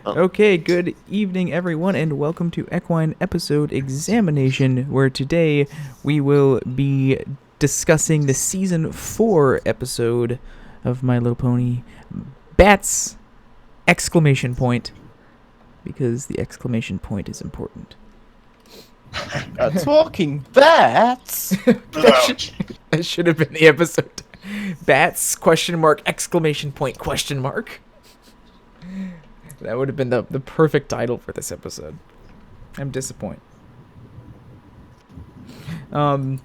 Okay, good evening, everyone, and welcome to Equine Episode Examination, where today we will be discussing the Season 4 episode of My Little Pony, Bats! Exclamation point, because the exclamation point is important. Talking bats? That should have been the episode. Bats, question mark, exclamation point, question mark. That would have been the perfect title for this episode. I'm disappointed. Yeah,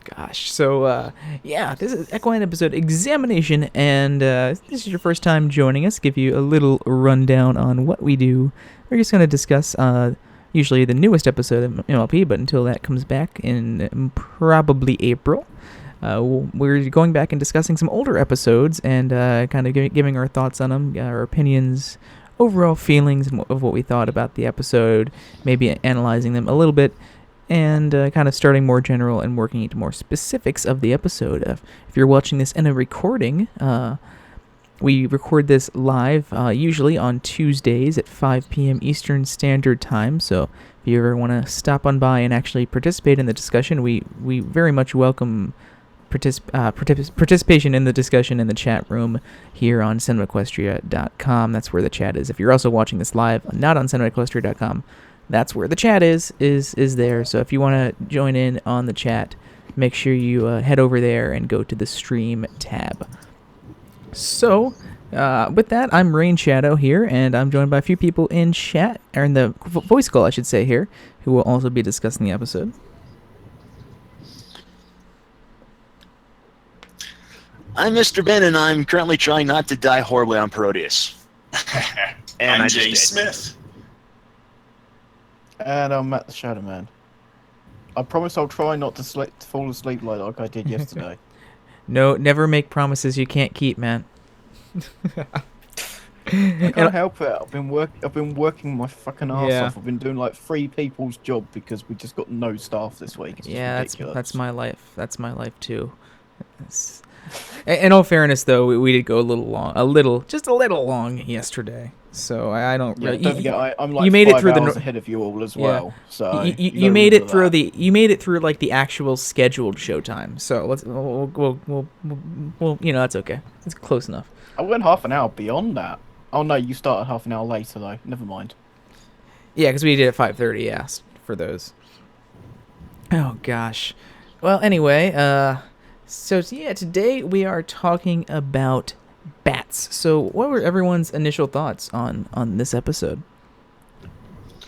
this is Equine Episode Examination, and this is your first time joining us, give you a little rundown on what we do. We're just going to discuss, usually the newest episode of MLP, but until that comes back in probably April, we're going back and discussing some older episodes and kind of giving our thoughts on them, our opinions, overall feelings of what we thought about the episode, maybe analyzing them a little bit, and kind of starting more general and working into more specifics of the episode. If you're watching this in a recording, we record this live, usually on Tuesdays at 5 p.m. Eastern Standard Time, so if you ever want to stop on by and actually participate in the discussion, we very much welcome participation in the discussion in the chat room here on CinemaQuestria.com. That's where the chat is. If you're also watching this live, not on CinemaQuestria.com, that's where the chat is there. So if you want to join in on the chat, make sure you head over there and go to the stream tab. So, with that, I'm Rain Shadow here, and I'm joined by a few people in chat, or in the voice call, I should say, here, who will also be discussing the episode. I'm Mr. Ben, and I'm currently trying not to die horribly on Parodius. And I'm Jay Smith. And I'm Matt the Shadow Man. I promise I'll try not to fall asleep like I did yesterday. No, never make promises you can't keep, man. I can't help it. I've been working my fucking ass off. I've been doing like 3 people's job because we just got no staff this week. It's that's my life. That's my life too. In all fairness, though, we did go just a little long yesterday. So I don't. Yeah, don't forget, I'm like you made 5 it through hours ahead of you all as well. So you made it through like the actual scheduled showtime. So we'll that's okay. It's close enough. I went half an hour beyond that. Oh no, you started half an hour later though. Never mind. Yeah, because we did at 5:30. Yeah, for those. Oh gosh. Well, anyway, so yeah, today we are talking about bats. So what were everyone's initial thoughts on this episode?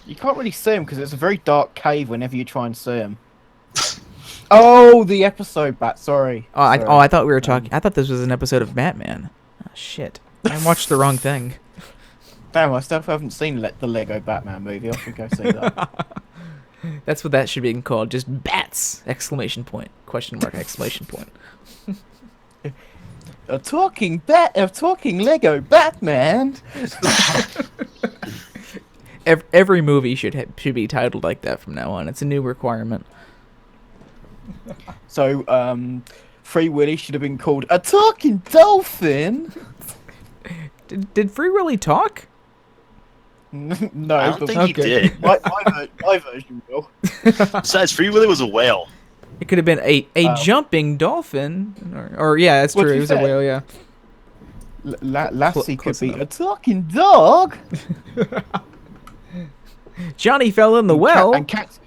You can't really see them because it's a very dark cave whenever you try and see them. Oh, the episode bat. Sorry. I thought we were talking. I thought this was an episode of Batman. Oh, shit. I watched the wrong thing. Damn, I still haven't seen the Lego Batman movie. I think I've seen that. That's what that should be called. Just bats! Exclamation point. Question mark. Exclamation point. A talking Lego Batman. Every movie should be titled like that from now on. It's a new requirement. So, Free Willy should have been called a talking dolphin. Did Free Willy talk? No, I don't think he did. My version will. Besides, Free Willy was a whale. It could have been a jumping dolphin, or yeah, that's true. It was a whale, yeah. Lassie could be a talking dog. Johnny fell in the well. And cats.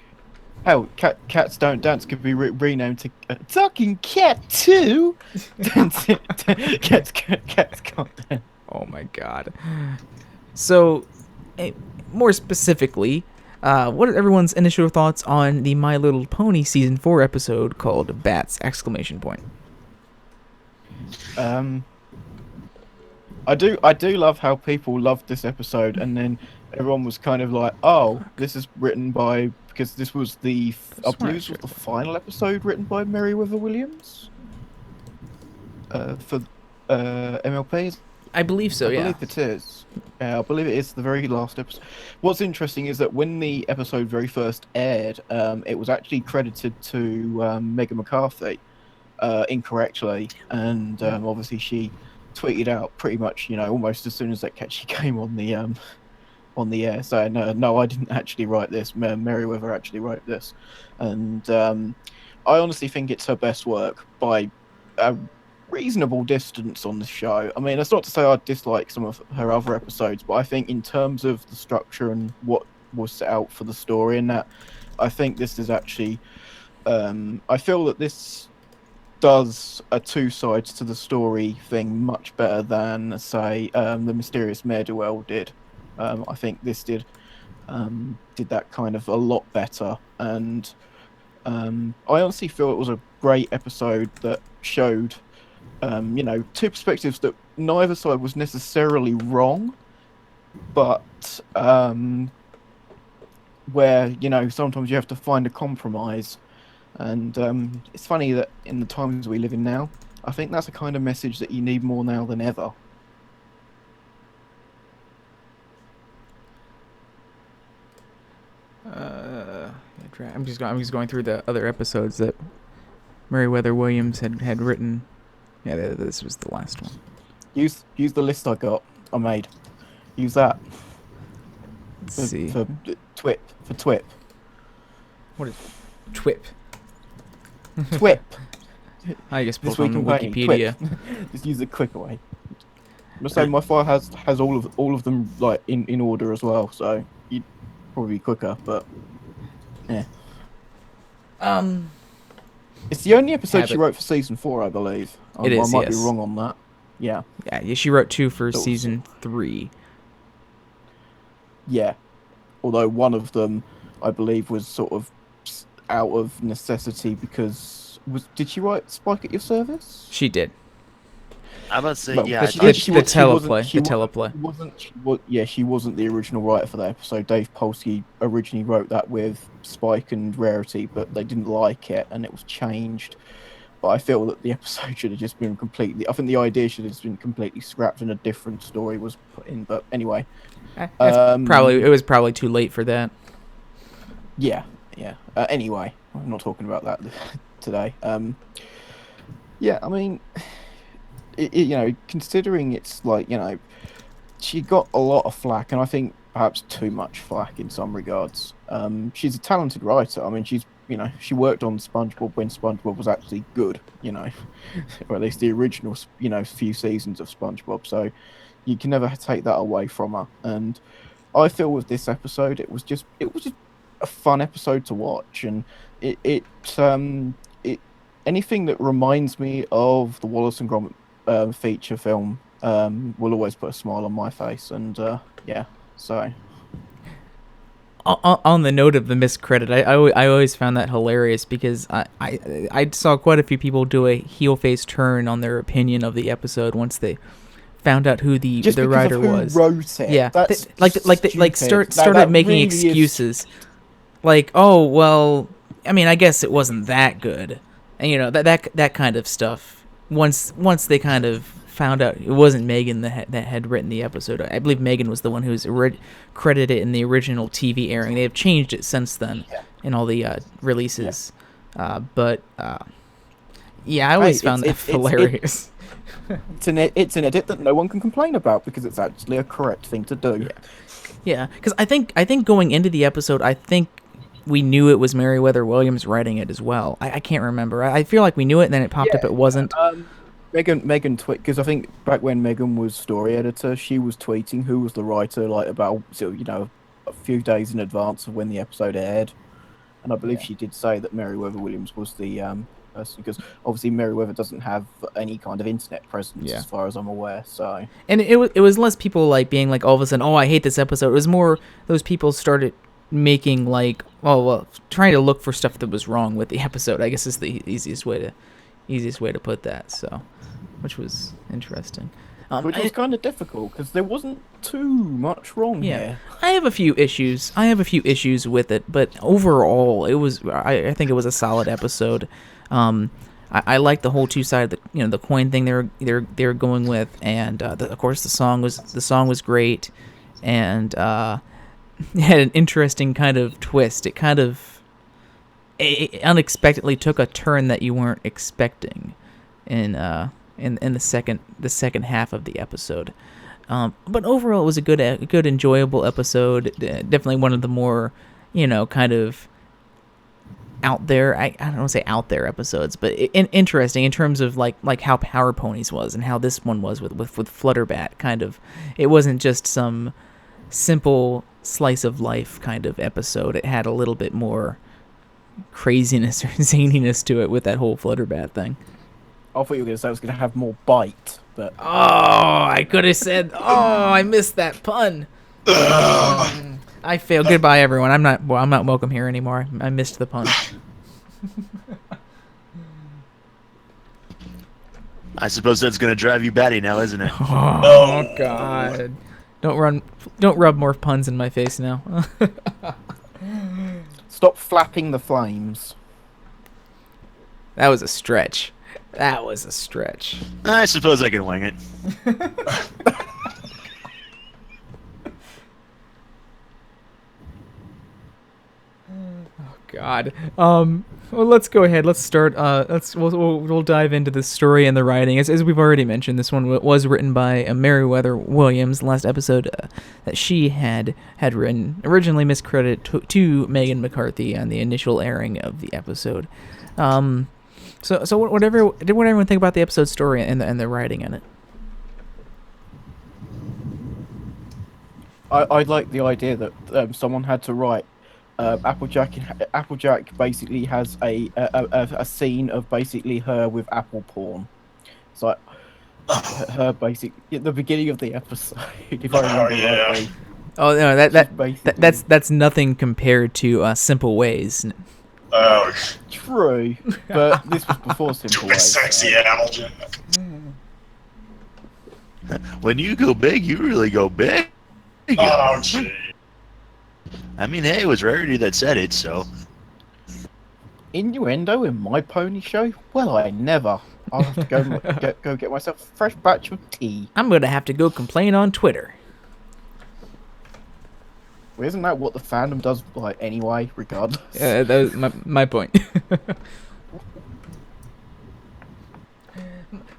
Hell, cats don't dance could be renamed to talking cat too. Cats can't dance. Oh my god. So, more specifically, what are everyone's initial thoughts on the My Little Pony Season 4 episode called Bats! Exclamation point? I do love how people loved this episode, and then everyone was kind of like, "Oh, this is written by," because this was I believe this was the final episode written by Meriwether Williams for MLP. I believe so. I believe it is. I believe it is the very last episode. What's interesting is that when the episode very first aired, it was actually credited to Megan McCarthy incorrectly, and obviously she tweeted out pretty much, almost as soon as she came on on the air saying, no, I didn't actually write this. Merriweather actually wrote this. And I honestly think it's her best work by a reasonable distance on the show. I mean, that's not to say I dislike some of her other episodes, but I think in terms of the structure and what was set out for the story and that, I think this is actually... I feel that this does a two sides to the story thing much better than, say, the Mysterious Ne'er-do-well did. I think this did that kind of a lot better, and I honestly feel it was a great episode that showed, two perspectives that neither side was necessarily wrong, but where sometimes you have to find a compromise. And it's funny that in the times we live in now, I think that's a kind of message that you need more now than ever. I'm just going through the other episodes that Meriwether Williams had written. Yeah, this was the last one. Use the list I made. Use that. Let's see. For TWIP. What is TWIP? TWIP. I guess This put week on in Wikipedia. TWIP. Just use the quick way. I'm just saying my file has all of them like in order as well, so you'd probably be quicker, but yeah. It's the only episode she wrote for season 4, I believe. I might be wrong on that. Yeah. Yeah, she wrote 2 for season 3. Yeah. Although one of them, I believe, was sort of out of necessity because did she write Spike at Your Service? She did. I'm about to say, Well, yeah. The teleplay. She wasn't the original writer for that episode. Dave Polsky originally wrote that with Spike and Rarity, but they didn't like it, and it was changed. But I feel that the episode should have just been completely... I think the idea should have just been completely scrapped and a different story was put in. But anyway. It was probably too late for that. Yeah. Anyway, I'm not talking about that today. Yeah, I mean... considering it's like, she got a lot of flack, and I think perhaps too much flack in some regards. She's a talented writer. I mean, she worked on SpongeBob when SpongeBob was actually good, or at least the original, few seasons of SpongeBob. So you can never take that away from her. And I feel with this episode, it was just a fun episode to watch, and it anything that reminds me of the Wallace and Gromit feature film will always put a smile on my face, and so on the note of the miscredit, I always found that hilarious because I saw quite a few people do a heel face turn on their opinion of the episode once they found out who the writer was. Wrote it. Yeah, that's started making really excuses, like, oh well, I mean, I guess it wasn't that good, and that kind of stuff. Once they kind of found out it wasn't Megan that had written the episode, I believe Megan was the one who was credited in the original TV airing. They have changed it since then in all the releases. I always found that hilarious. It's an edit that no one can complain about because it's actually a correct thing to do. Yeah, because I think going into the episode, I think we knew it was Meriwether Williams writing it as well. I can't remember. I feel like we knew it, and then it popped up. It wasn't. Megan tweet, because I think back when Megan was story editor, she was tweeting who was the writer, like about a few days in advance of when the episode aired, and I believe she did say that Meriwether Williams was the person, because obviously Meriwether doesn't have any kind of internet presence as far as I'm aware. So, and it was less people like being like all of a sudden, oh, I hate this episode. It was more those people started making like, trying to look for stuff that was wrong with the episode, I guess is the easiest way to put that. So, which was interesting. Which was kind of difficult because there wasn't too much wrong here. I have a few issues with it, but overall, I think it was a solid episode. I like the whole two-sided, the coin thing they're going with, and of course the song was great, and it had an interesting kind of twist. It kind of unexpectedly took a turn that you weren't expecting in the second half of the episode. But overall, it was a good, enjoyable episode. Definitely one of the more, kind of out there. I don't want to say out there episodes, but interesting in terms of like how Power Ponies was and how this one was with Flutterbat. Kind of, it wasn't just some simple slice of life kind of episode. It had a little bit more craziness or zaniness to it with that whole Flutterbat thing. I thought you were going to say it was going to have more bite, but I could have said, I missed that pun. I failed. Goodbye, everyone. I'm not welcome here anymore. I missed the pun. I suppose that's going to drive you batty now, isn't it? Oh God! Don't rub more puns in my face now. stop flapping the flames. That was a stretch. I suppose I can wing it. God. Well, let's go ahead. Let's start. We'll dive into the story and the writing. As we've already mentioned, this one was written by Meriwether Williams. The last episode that she had written, originally miscredited to Megan McCarthy on the initial airing of the episode. So what everyone think about the episode story and the writing in it? I like the idea that someone had to write. Applejack basically has a scene of basically her with apple porn. It's like her basic at the beginning of the episode, if I remember rightly. Oh no, that's nothing compared to Simple Ways. Oh, True, but this was before Simple Ways. Sexy Applejack. When you go big, you really go big. Oh, gee. I mean, hey, it was Rarity that said it, so. Innuendo in my pony show? Well, I never. I'll have to go get myself a fresh batch of tea. I'm gonna have to go complain on Twitter. Well, isn't that what the fandom does, like, anyway, regardless? That was my point.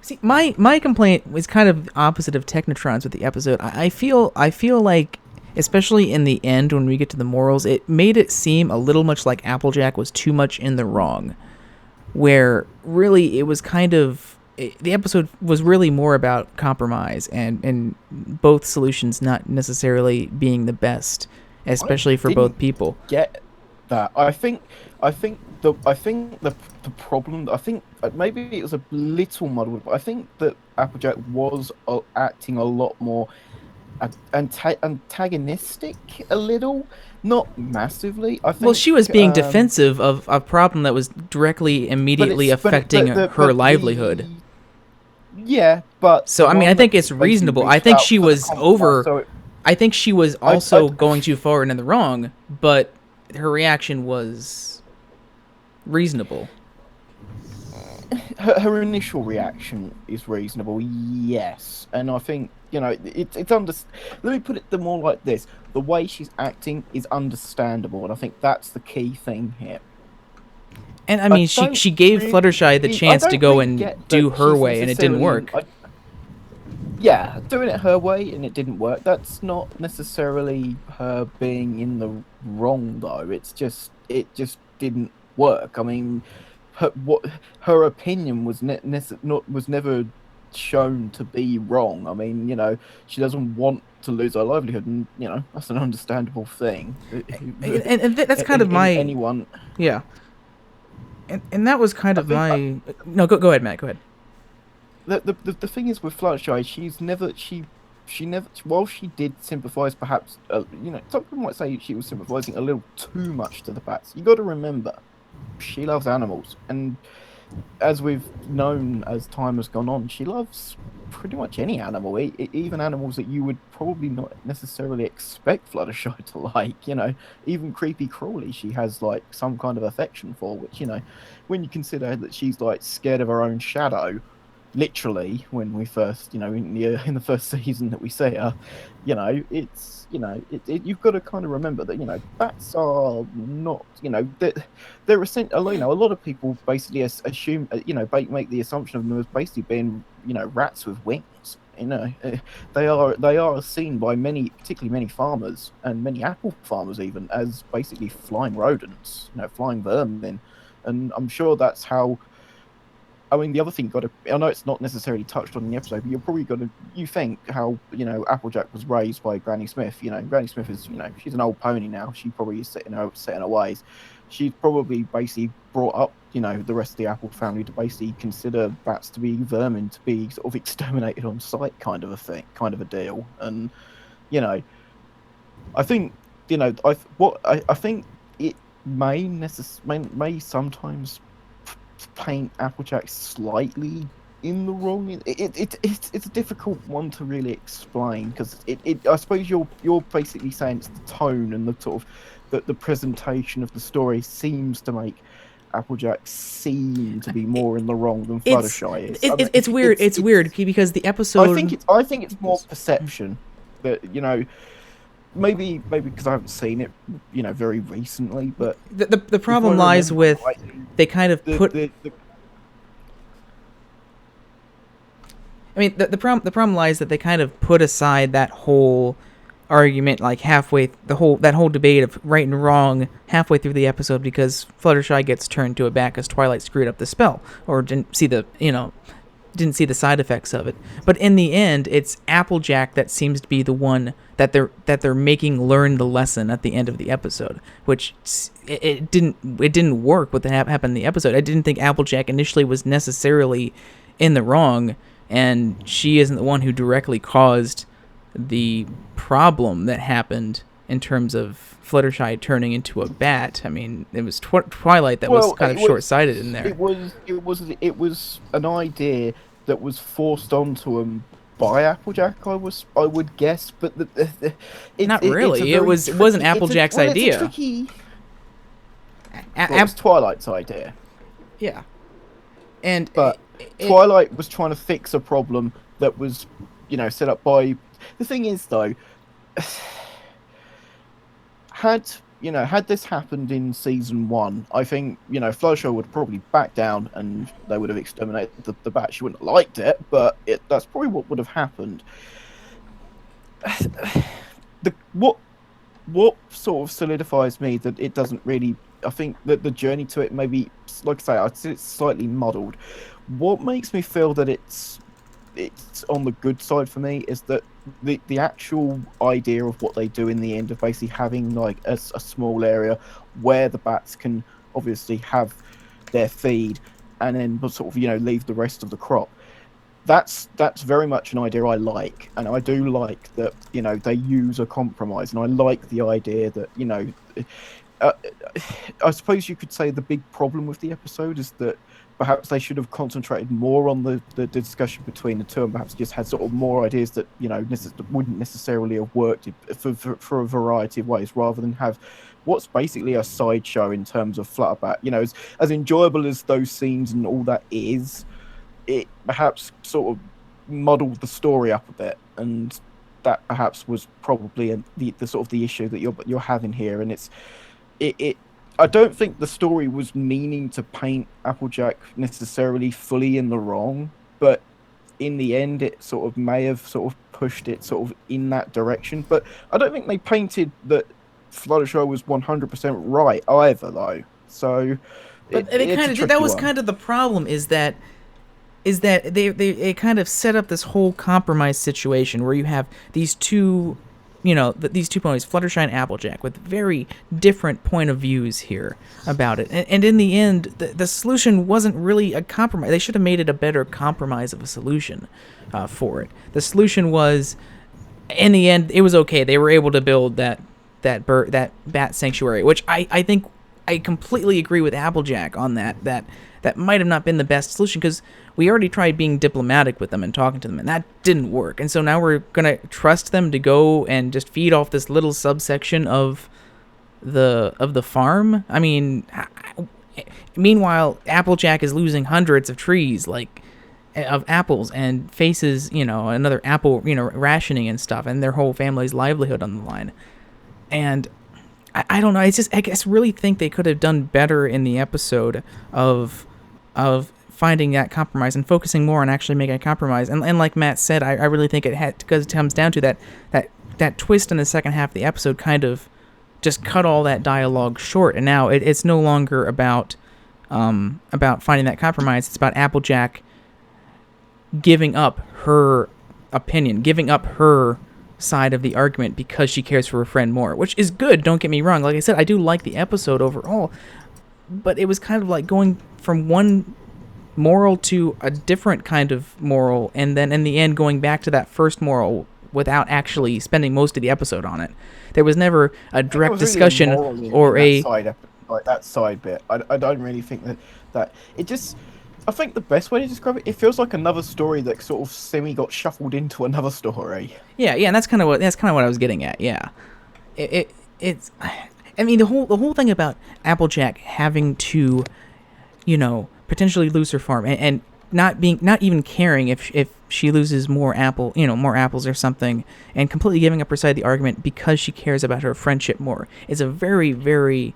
See, my complaint was kind of opposite of Technotron's with the episode. I feel like, especially in the end when we get to the morals, it made it seem a little much like Applejack was too much in the wrong. Where really it was kind of... the episode was really more about compromise and both solutions not necessarily being the best, especially for both people. Get that? I think the problem. I think maybe it was a little muddled, but I think that Applejack was acting a lot more antagonistic, a little, not massively. I think. Well, she was being defensive of a problem that was directly, immediately affecting her livelihood. Yeah, but so I mean, I think it's reasonable. I think she was I think she was also going too far and in the wrong, but her reaction was reasonable. Her initial reaction is reasonable, yes, and I think it's let me put it more like this: the way she's acting is understandable, and I think that's the key thing here. And I mean, she gave Fluttershy the chance to go and do her way, and it didn't work. Yeah, doing it her way and it didn't work. That's not necessarily her being in the wrong, though. It just didn't work. I mean, her opinion was never shown to be wrong. I mean, she doesn't want to lose her livelihood, and that's an understandable thing. And that's kind of my anyone. Yeah. And that was kind of my... No, go ahead, Matt. Go ahead. The thing is with Fluttershy, she never, while she did sympathise, perhaps, some people might say she was sympathising a little too much to the bats. You got to remember, she loves animals, and as we've known as time has gone on, she loves pretty much any animal, even animals that you would probably not necessarily expect Fluttershy to like. Even Creepy Crawly, she has like some kind of affection for, which when you consider that she's like scared of her own shadow. literally when we first, in the first season that we see her, it's you've got to kind of remember that bats are not, they're essentially, a lot of people basically assume, make the assumption of them as basically being, rats with wings. They are seen by many, particularly many farmers and many apple farmers even, as basically flying rodents, flying vermin, and I'm sure that's how. I mean, the other thing I know it's not necessarily touched on in the episode, but you're probably you think how, Applejack was raised by Granny Smith. Granny Smith is, she's an old pony now. She probably is set in her ways. She's probably basically brought up, the rest of the Apple family to basically consider bats to be vermin, to be sort of exterminated on sight, kind of a thing, kind of a deal. And, I think, I think it may sometimes paint Applejack slightly in the wrong. It's a difficult one to really explain, because I suppose you're basically saying it's the tone and the sort of the presentation of the story seems to make Applejack seem to be more in the wrong than Fluttershy is. It's weird. It's weird because the episode. I think it's more perception that maybe because I haven't seen it very recently, but the problem lies with they kind of put. I mean, the problem lies that they kind of put aside that whole argument, like halfway that whole debate of right and wrong halfway through the episode, because Fluttershy gets turned to a bat because Twilight screwed up the spell or didn't see the side effects of it. But in the end, it's Applejack that seems to be the one that they're making learn the lesson at the end of the episode, which it didn't work what happened in the episode. I didn't think Applejack initially was necessarily in the wrong, and she isn't the one who directly caused the problem that happened in terms of Fluttershy turning into a bat. I mean, it was Twilight that was kind of short-sighted in there. It was an idea that was forced onto him by Applejack, I would guess, but not really. It wasn't Applejack's idea. It was Twilight's idea. Yeah, but Twilight was trying to fix a problem that was, set up by. The thing is, though, had this happened in season 1, I think, Fluttershy would probably back down and they would have exterminated the bat. She wouldn't have liked it, but that's probably what would have happened. What sort of solidifies me that it doesn't really. I think that the journey to it, maybe, like I say, I'd say it's slightly muddled. What makes me feel that it's on the good side for me is that the actual idea of what they do in the end of basically having like a small area where the bats can obviously have their feed and then sort of leave the rest of the crop. That's very much an idea I like, and I do like that they use a compromise, and I like the idea that I suppose you could say the big problem with the episode is that perhaps they should have concentrated more on the discussion between the two, and perhaps just had sort of more ideas that wouldn't necessarily have worked for a variety of ways, rather than have what's basically a sideshow in terms of Flutterbat. As enjoyable as those scenes and all that is, it perhaps sort of muddled the story up a bit, and that perhaps was probably the sort of the issue that you're having here. And I don't think the story was meaning to paint Applejack necessarily fully in the wrong, but in the end it sort of may have sort of pushed it sort of in that direction. But I don't think they painted that Fluttershy was 100% right either, though. So that was kind of the problem, is that they kind of set up this whole compromise situation where you have these two these two ponies, Fluttershy and Applejack, with very different point of views here about it. And in the end, the solution wasn't really a compromise. They should have made it a better compromise of a solution for it. The solution was, in the end, it was okay. They were able to build that bat sanctuary, which I think I completely agree with Applejack on that. That might have not been the best solution, because we already tried being diplomatic with them and talking to them, and that didn't work. And so now we're going to trust them to go and just feed off this little subsection of the farm. I mean, meanwhile, Applejack is losing hundreds of trees. Like, of apples and faces, another apple, rationing and stuff, and their whole family's livelihood on the line. And I don't know. It's just, I guess, really think they could have done better in the episode of finding that compromise and focusing more on actually making a compromise. And like Matt said, I really think because it comes down to that twist in the second half of the episode kind of just cut all that dialogue short. And now it's no longer about finding that compromise. It's about Applejack giving up her opinion, giving up her side of the argument because she cares for her friend more, which is good, don't get me wrong. Like I said, I do like the episode overall, but it was kind of like going from one moral to a different kind of moral, and then in the end going back to that first moral without actually spending most of the episode on it. There was never a direct discussion or that side bit. I don't really think that it just. I think the best way to describe it feels like another story that sort of semi got shuffled into another story. Yeah, and that's kind of what I was getting at. Yeah, it's. I mean, the whole thing about Applejack having to, potentially lose her farm and not even caring if she loses more apples or something, and completely giving up her side of the argument because she cares about her friendship more, is a very, very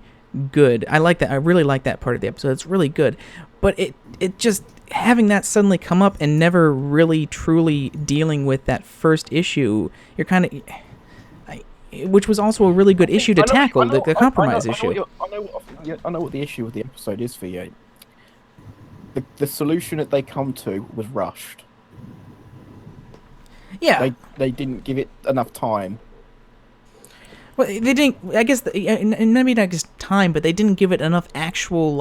good. I like that. I really like that part of the episode. It's really good. But it just, having that suddenly come up and never really truly dealing with that first issue, you're kind of, which was also a really good issue to tackle, the compromise issue. I know what the issue with the episode is for you. The solution that they come to was rushed. Yeah. They didn't give it enough time. Well, they didn't, I guess, and maybe not just time, but they didn't give it enough actual,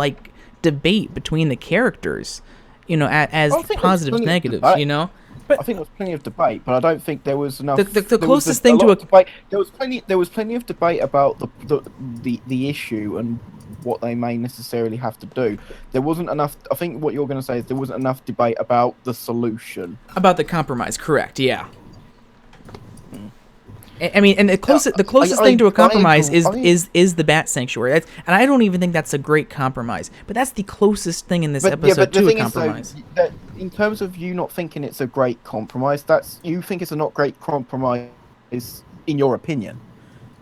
debate between the characters, as positives, negatives, But I think there was plenty of debate, but I don't think there was enough. The closest thing to a debate. There was plenty of debate about the issue and what they may necessarily have to do. There wasn't enough. I think what you're going to say is there wasn't enough debate about the solution. About the compromise, correct? Yeah. I mean, and the closest thing to a compromise is the Bat Sanctuary, and I don't even think that's a great compromise. But that's the closest thing in this episode to a compromise. That in terms of you not thinking it's a great compromise, you think it's a not great compromise in your opinion.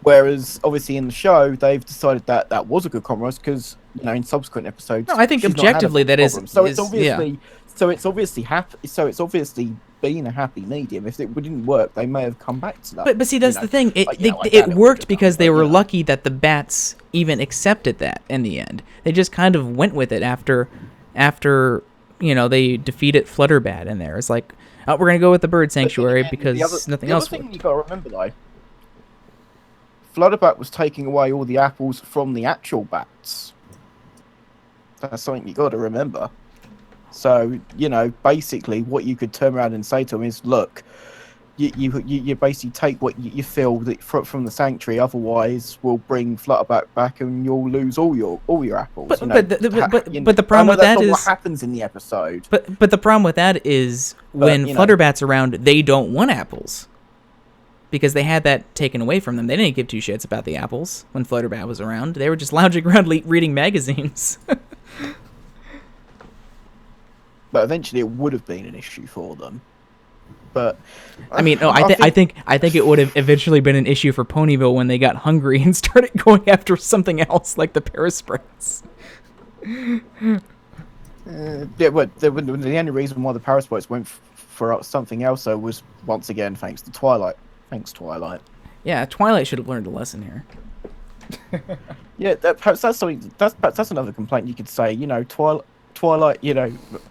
Whereas obviously in the show they've decided that was a good compromise because in subsequent episodes. No, I think objectively that is. So it's obviously. So it's obviously happy. So it's obviously been a happy medium. If it didn't work, they may have come back to that. But see, that's the thing. It worked because they were lucky that the bats even accepted that in the end. They just kind of went with it after they defeated Flutterbat in there. It's like, oh, we're gonna go with the Bird Sanctuary because nothing else worked. The other thing you gotta remember though, Flutterbat was taking away all the apples from the actual bats. That's something you gotta remember. So, basically what you could turn around and say to him is, look, you basically take what you feel that from the sanctuary, otherwise we'll bring Flutterback back and you'll lose all your apples. But the problem with that is what happens in the episode. But the problem with that is when Flutterbat's around, they don't want apples. Because they had that taken away from them. They didn't give two shits about the apples when Flutterbat was around. They were just lounging around reading magazines. But eventually, it would have been an issue for them. But I mean, I think it would have eventually been an issue for Ponyville when they got hungry and started going after something else like the Parasprites. But the only reason why the Parasprites went for something else, though, was once again thanks to Twilight. Thanks, Twilight. Yeah, Twilight should have learned a lesson here. Yeah, perhaps that's something. That's another complaint you could say. Twilight,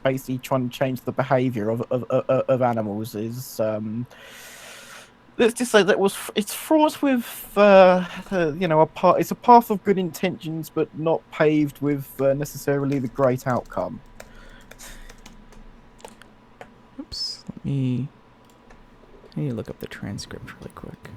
basically trying to change the behaviour of animals is. Let's just say it's fraught with it's a path of good intentions, but not paved with necessarily the great outcome. Oops, let me look up the transcript really quick.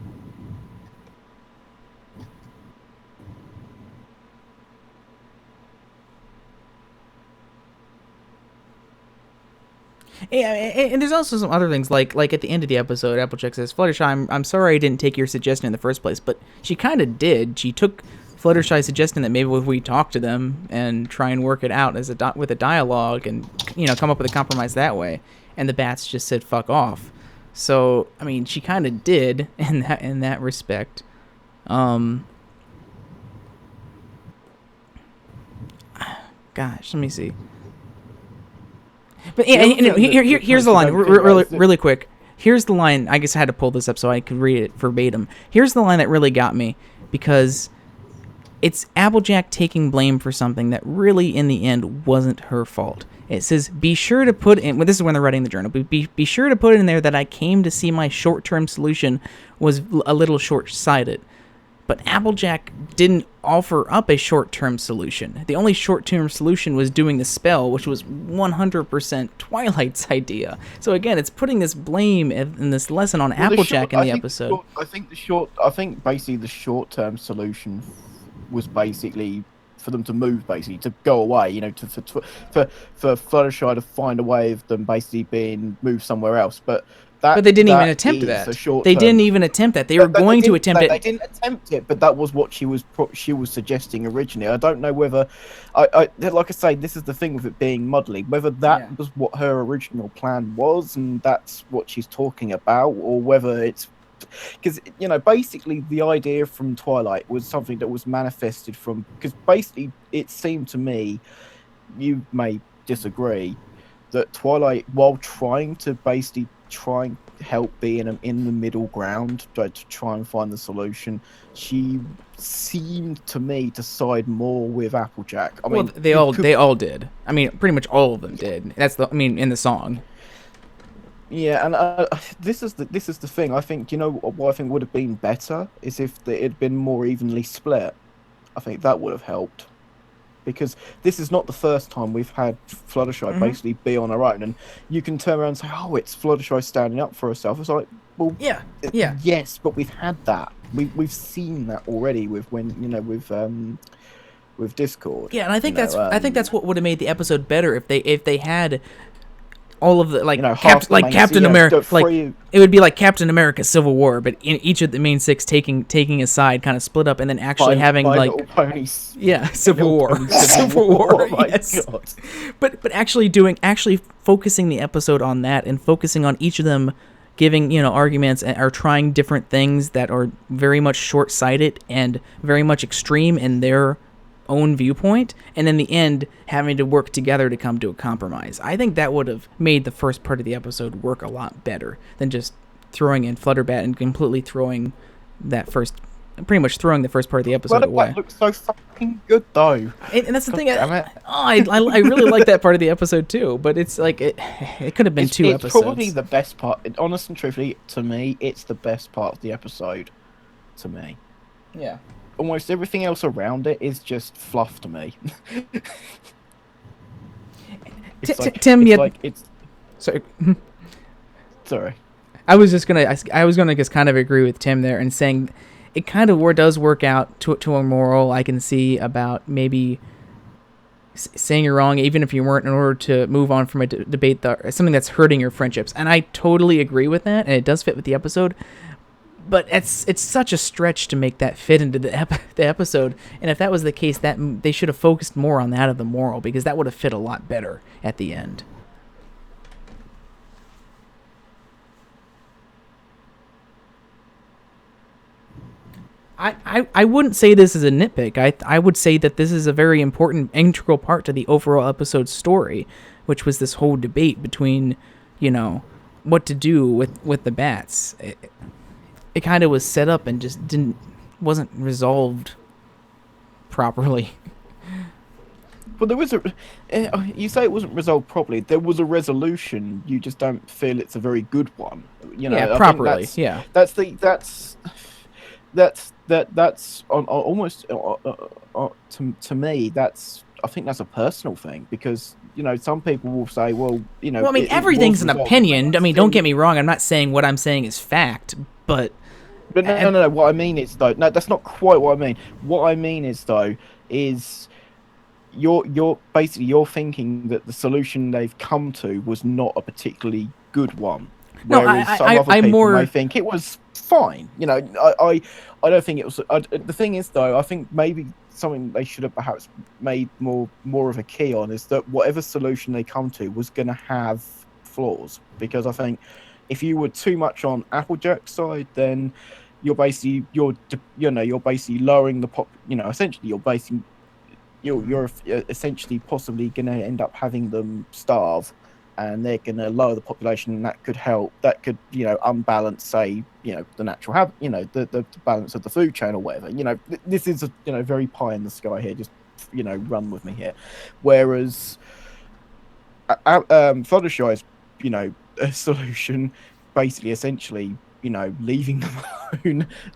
Yeah, and there's also some other things, like at the end of the episode, Applejack says, Fluttershy, I'm sorry I didn't take your suggestion in the first place, but she kind of did. She took Fluttershy suggesting that maybe if we talk to them and try and work it out as with a dialogue and, you know, come up with a compromise that way. And the bats just said, fuck off. So, I mean, she kind of did in that respect. Gosh, let me see. But here's the line, really quick. Here's the line. I guess I had to pull this up so I could read it verbatim. Here's the line that really got me, because it's Applejack taking blame for something that really, in the end, wasn't her fault. It says, be sure to put in... Well, this is when they're writing the journal. Be sure to put in there that I came to see my short-term solution was a little short-sighted. But Applejack didn't offer up a short-term solution. The only short-term solution was doing the spell, which was 100% Twilight's idea. So again, it's putting this blame in this lesson on Applejack in the episode. I think basically the short-term solution was basically for them to move, basically to go away. You know, for Fluttershy to find a way of them basically being moved somewhere else, but they didn't even attempt that. They didn't even attempt that. They were going to attempt it. They didn't attempt it, but that was what she was suggesting originally. I don't know whether, like I say, this is the thing with it being muddly. Whether that was what her original plan was, and that's what she's talking about, or whether it's because, you know, basically the idea from Twilight was something that was manifested from, because basically it seemed to me, you may disagree, that Twilight, while trying to basically try and help be in the middle ground to try and find the solution, she seemed to me to side more with Applejack. I mean, they all did. I mean, pretty much all of them did. That's in the song. Yeah, and this is the thing. I think, you know, what I think would have been better is if it had been more evenly split. I think that would have helped. Because this is not the first time we've had Fluttershy basically be on her own, and you can turn around and say, "Oh, it's Fluttershy standing up for herself." It's like, well, yes, but we've had that. We've seen that already with Discord. Yeah, and I think that's what would have made the episode better if they had all of the Captain America, it would be like Captain America Civil War, but in each of the main six taking a side, kind of split up, and then actually having Civil War, Civil War, yes. But actually focusing the episode on that and focusing on each of them giving, you know, arguments or trying different things that are very much short-sighted and very much extreme in their own viewpoint, and in the end having to work together to come to a compromise. I think that would have made the first part of the episode work a lot better than just throwing in Flutterbat and completely throwing the first part of the episode away. Flutterbat looks so fucking good though, and that's the thing. I really like that part of the episode too, but it's like it could have been two episodes. It's probably the best part. Honestly and truthfully, to me, it's the best part of the episode. To me, yeah. Almost everything else around it is just fluff to me. Tim, sorry. Sorry. I was gonna just kind of agree with Tim there and saying it kind of does work out to a moral I can see about maybe saying you're wrong even if you weren't, in order to move on from a debate something that's hurting your friendships. And I totally agree with that, and it does fit with the episode. But it's such a stretch to make that fit into the episode, and if that was the case, that they should have focused more on that of the moral, because that would have fit a lot better at the end. I wouldn't say this is a nitpick. I would say that this is a very important, integral part to the overall episode story, which was this whole debate between, you know, what to do with the bats. It kind of was set up and just wasn't resolved properly. Well, there was you say it wasn't resolved properly. There was a resolution. You just don't feel it's a very good one. You know, yeah, properly. That's almost to me. I think that's a personal thing, because, you know, some people will say, well, you know. Well, I mean, everything's an opinion. I mean, don't get me wrong. I'm not saying what I'm saying is fact, but no. What I mean is, though, no, that's not quite what I mean. What I mean is, though, is you're basically thinking that the solution they've come to was not a particularly good one. No, Whereas some other people may think it was fine. You know, I don't think it was. The thing is, though, I think maybe something they should have perhaps made more of a key on is that whatever solution they come to was going to have flaws, because I think if you were too much on Applejack's side, then you're basically lowering the pop. You know, essentially you're essentially possibly going to end up having them starve, and they're going to lower the population, and that could unbalance, say, the natural habit, the balance of the food chain or whatever. This is very pie in the sky here, just run with me here. Whereas Fluttershy's a solution, basically essentially leaving them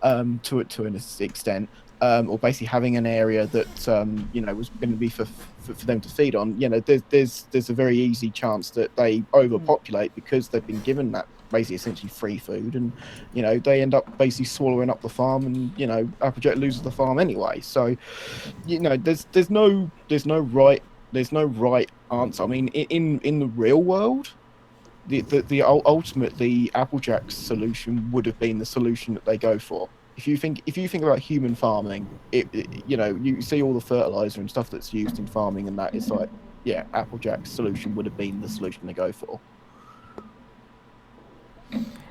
alone to an extent, or basically having an area that was going to be for them to feed on. There's a very easy chance that they overpopulate because they've been given that basically essentially free food, and they end up basically swallowing up the farm, and Applejack loses the farm anyway. So there's no right answer. I mean, in the real world, the ultimately Applejack's solution would have been the solution that they go for. If you think about human farming, you see all the fertilizer and stuff that's used in farming, and that is like, yeah, Applejack's solution would have been the solution they go for.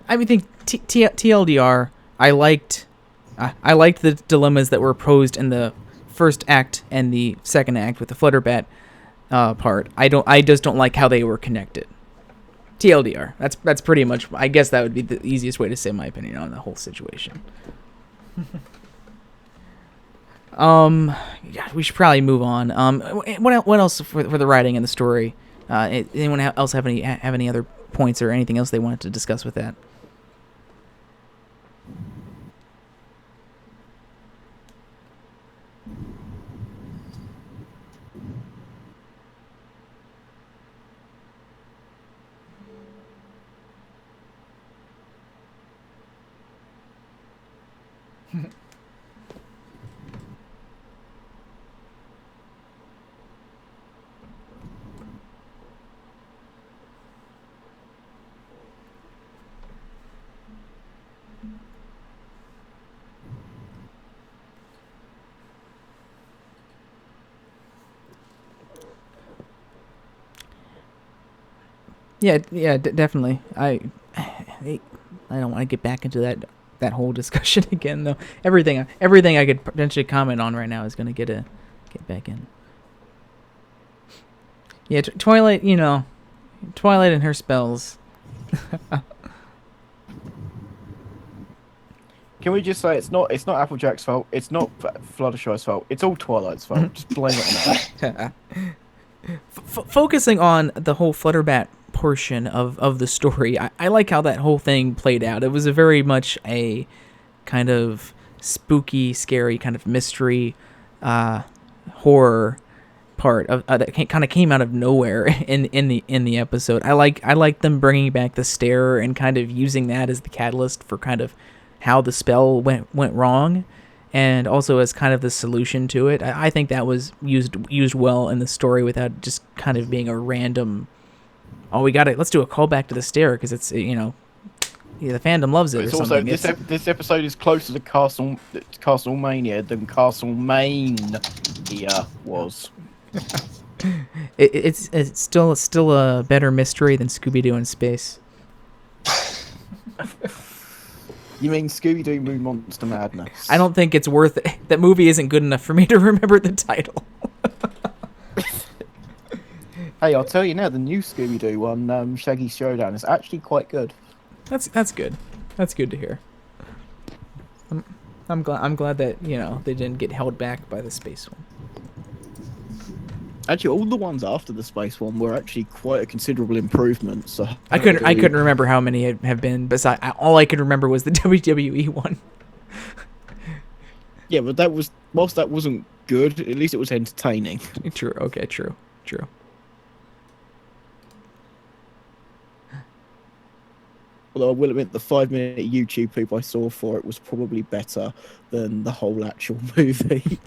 I would think TLDR. I liked the dilemmas that were posed in the first act and the second act with the Flutterbat part. I just don't like how they were connected. TLDR. That's pretty much. I guess that would be the easiest way to say my opinion on the whole situation. Yeah, we should probably move on. What else for the writing and the story? Anyone else have any other points or anything else they wanted to discuss with that? Yeah, definitely. I don't want to get back into that whole discussion again, though. Everything I could potentially comment on right now is going to get back in. Yeah, Twilight. Twilight and her spells. Can we just say it's not Applejack's fault? It's not Fluttershy's fault. It's all Twilight's fault. Just blame it on that. Focusing on the whole Flutterbat portion of the story, I like how that whole thing played out. It was a very much a kind of spooky, scary kind of mystery, horror part of that kind of came out of nowhere in the episode. I like them bringing back the stare and kind of using that as the catalyst for kind of how the spell went wrong, and also as kind of the solution to it. I think that was used well in the story without just kind of being a random, let's do a callback to the stare because it's, the fandom loves it. It's or also something. this episode is closer to Castlemania than Castlemania was. It's still a better mystery than Scooby-Doo in space. You mean Scooby-Doo Moo Monster Madness? I don't think it's worth it. That movie isn't good enough for me to remember the title. Hey, I'll tell you now, the new Scooby-Doo one, Shaggy's Showdown, is actually quite good. That's good. That's good to hear. I'm glad that they didn't get held back by the space one. Actually, all the ones after the space one were actually quite a considerable improvement. So I couldn't remember how many have been. Besides, all I could remember was the WWE one. Yeah, but whilst that wasn't good, at least it was entertaining. True. Okay. True. Although I will admit, the 5-minute YouTube clip I saw for it was probably better than the whole actual movie.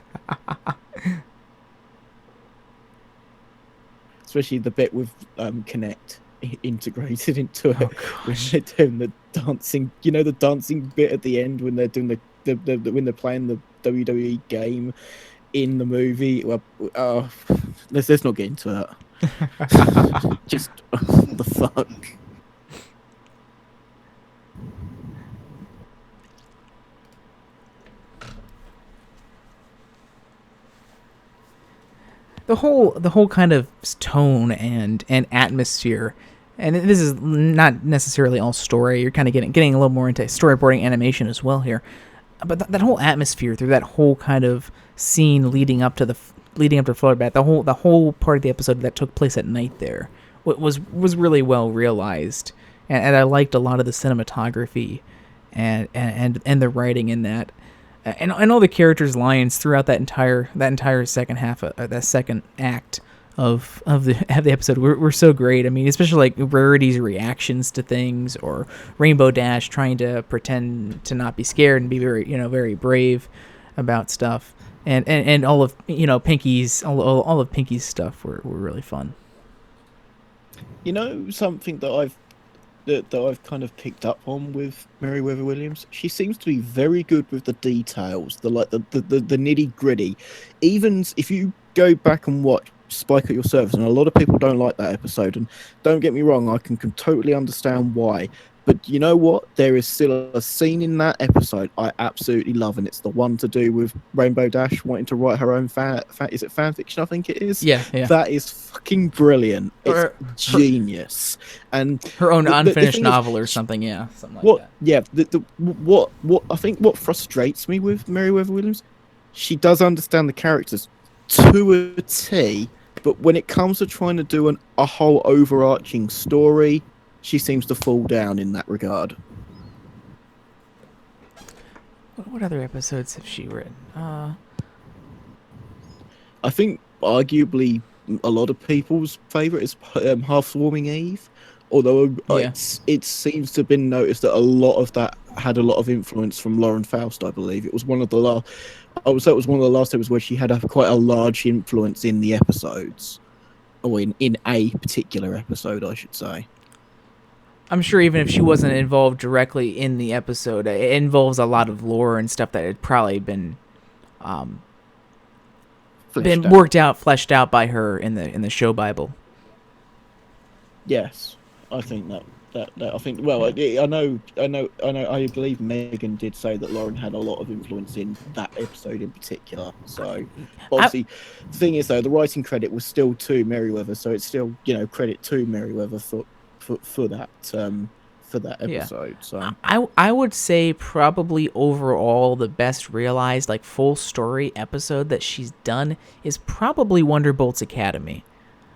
Especially the bit with Connect. integrated into it. Oh, When gosh. they're doing the dancing, the dancing bit at the end when they're doing when they're playing the WWE game in the movie. Well, let's not get into that. Just what the fuck. The whole kind of tone and atmosphere, and this is not necessarily all story. You're kind of getting a little more into storyboarding animation as well here, but that whole atmosphere through that whole kind of scene leading up to Flashback, the whole part of the episode that took place at night there was really well realized, and I liked a lot of the cinematography and the writing in that. And all the characters' lines throughout that entire second half, that second act of the episode were so great. I mean, especially like Rarity's reactions to things, or Rainbow Dash trying to pretend to not be scared and be very brave about stuff, and all of Pinky's all of Pinky's stuff were really fun. Something that I've kind of picked up on with Meriwether Williams. She seems to be very good with the details, the nitty gritty. Even if you go back and watch Spike at Your Service, and a lot of people don't like that episode, and don't get me wrong, I can totally understand why. But you know what? There is still a scene in that episode I absolutely love, and it's the one to do with Rainbow Dash wanting to write her own is it fan fiction? I think it is. Yeah. That is fucking brilliant. It's genius. And Her own unfinished thing novel is, or something. Yeah, something like what? that. Yeah. What I think what frustrates me with Meriwether Williams, she does understand the characters to a T, but when it comes to trying to do a whole overarching story, she seems to fall down in that regard. What other episodes have she written? I think arguably a lot of people's favourite is Half-Swarming Eve, although Yeah. it seems to have been noticed that a lot of that had a lot of influence from Lauren Faust, I believe. It was one of the last. I would say it was one of the last episodes where she had quite a large influence in the episodes, or in a particular episode, I should say. I'm sure even if she wasn't involved directly in the episode, it involves a lot of lore and stuff that had probably been fleshed out by her in the show Bible. Yes, I think that I think. Well, I believe Megan did say that Lauren had a lot of influence in that episode in particular. So, obviously, the thing is though, the writing credit was still to Meriwether, so it's still credit to Meriwether for that episode. So I would say probably overall the best realized like full story episode that she's done is probably Wonderbolt's Academy.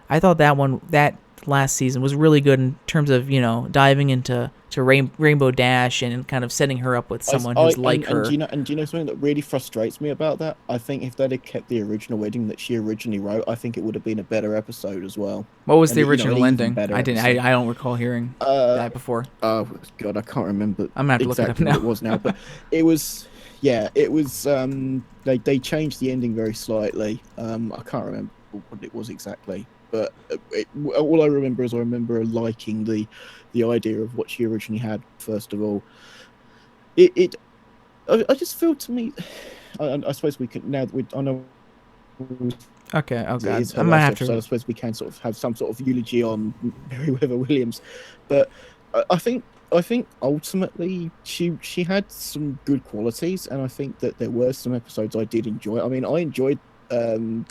I thought that last season was really good in terms of diving into Rainbow Dash and kind of setting her up with someone who's like her. And do you know something that really frustrates me about that? I think if they'd have kept the original ending that she originally wrote, I think it would have been a better episode as well. What was the an original even ending? better I don't recall hearing that before. Oh God, I can't remember. I'm gonna have to look it up exactly now. what it was now, but it was. Yeah, it was. They changed the ending very slightly. I can't remember what it was exactly, but all I remember is I remember liking the idea of what she originally had. First of all, I just feel to me. I suppose we can now that I know. Okay. Oh God. I I'm gonna have to. So I suppose we can sort of have some sort of eulogy on Meriwether Williams, but I think ultimately she had some good qualities, and I think that there were some episodes I did enjoy. I mean, I enjoyed the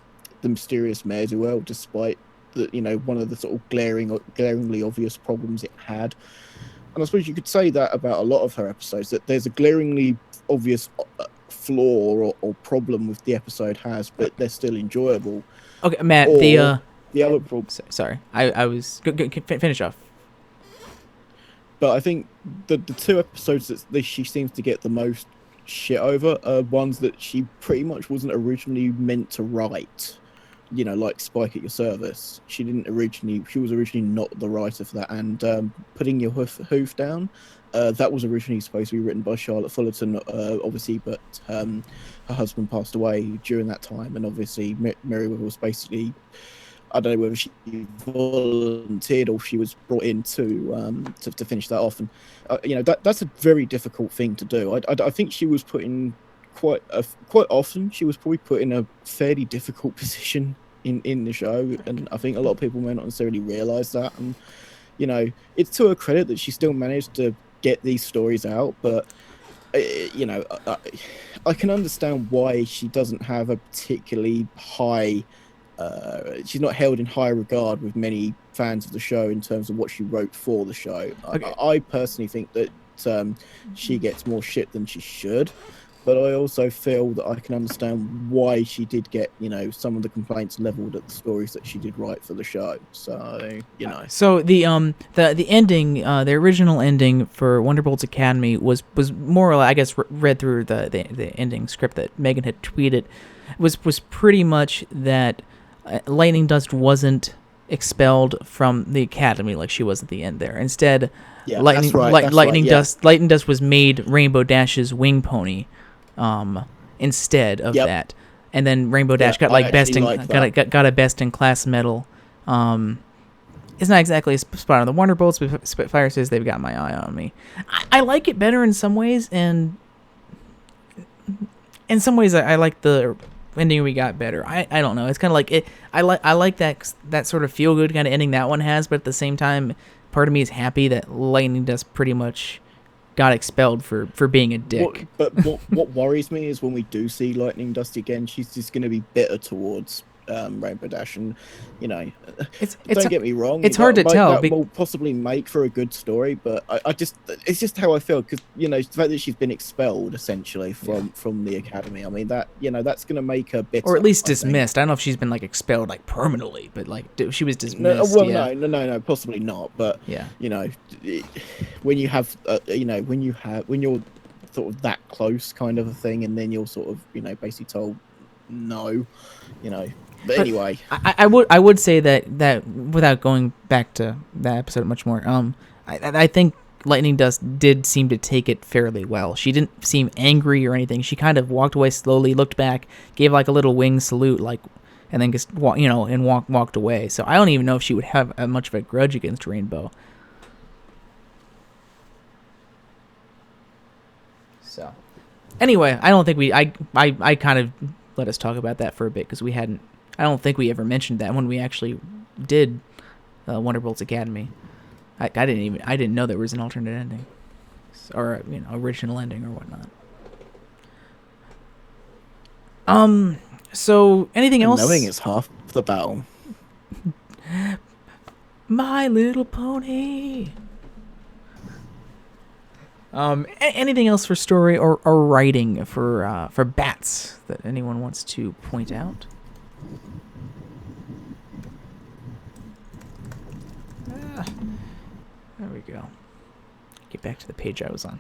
Mysterious Mares as well, despite the one of the sort of glaringly obvious problems it had. And I suppose you could say that about a lot of her episodes, that there's a glaringly obvious flaw or problem with the episode has, but they're still enjoyable. Okay, Matt. Or the other problem. Sorry, I was finish off. But I think the two episodes that she seems to get the most shit over are ones that she pretty much wasn't originally meant to write. Like Spike at Your Service. She was originally not the writer for that. And Putting Your Hoof Down, that was originally supposed to be written by Charlotte Fullerton, obviously, but her husband passed away during that time. And obviously Meriwether was basically, I don't know whether she volunteered or she was brought in to finish that off. And that's a very difficult thing to do. I think she was put in quite often. She was probably put in a fairly difficult position in the show, and I think a lot of people may not necessarily realise that. And it's to her credit that she still managed to get these stories out, but I can understand why she doesn't have a particularly high. She's not held in high regard with many fans of the show in terms of what she wrote for the show. Okay. I personally think that she gets more shit than she should, but I also feel that I can understand why she did get some of the complaints leveled at the stories that she did write for the show. So So the ending, the original ending for Wonderbolt's Academy was more or less, I guess, read through the ending script that Megan had tweeted, was pretty much that Lightning Dust wasn't expelled from the academy like she was at the end there. Instead, Lightning Dust was made Rainbow Dash's wing pony, instead of that. And then Rainbow Dash got got a best in class medal. It's not exactly a spot on the Wonderbolts, but Spitfire says they've got my eye on me. I like it better in some ways, and in some ways I like the ending we got better. I don't know. It's kind of like it. I like that sort of feel good kind of ending that one has, but at the same time, part of me is happy that Lightning Dust pretty much got expelled for being a dick. What worries me is when we do see Lightning Dust again, she's just going to be bitter towards Rainbow Dash, and don't get me wrong, it's hard to tell. That will possibly make for a good story, but it's just how I feel, because the fact that she's been expelled essentially from the academy. I mean that's going to make her bitter, or at least dismissed. I don't know if she's been permanently, but she was dismissed. No, possibly not. But when you have when you're sort of that close kind of a thing, and then you're sort of basically told no, But anyway, I would say that without going back to that episode much more, I think Lightning Dust did seem to take it fairly well. She didn't seem angry or anything. She kind of walked away slowly, looked back, gave a little wing salute, and then just walked away. So I don't even know if she would have much of a grudge against Rainbow. So anyway, I don't think I kind of let us talk about that for a bit, because I don't think we ever mentioned that when we actually did Wonderbolt's Academy. I didn't know there was an alternate ending, or original ending or whatnot. So anything else? Knowing is half the battle. My Little Pony. Anything else for story or writing for Bats that anyone wants to point out? There we go. Get back to the page I was on.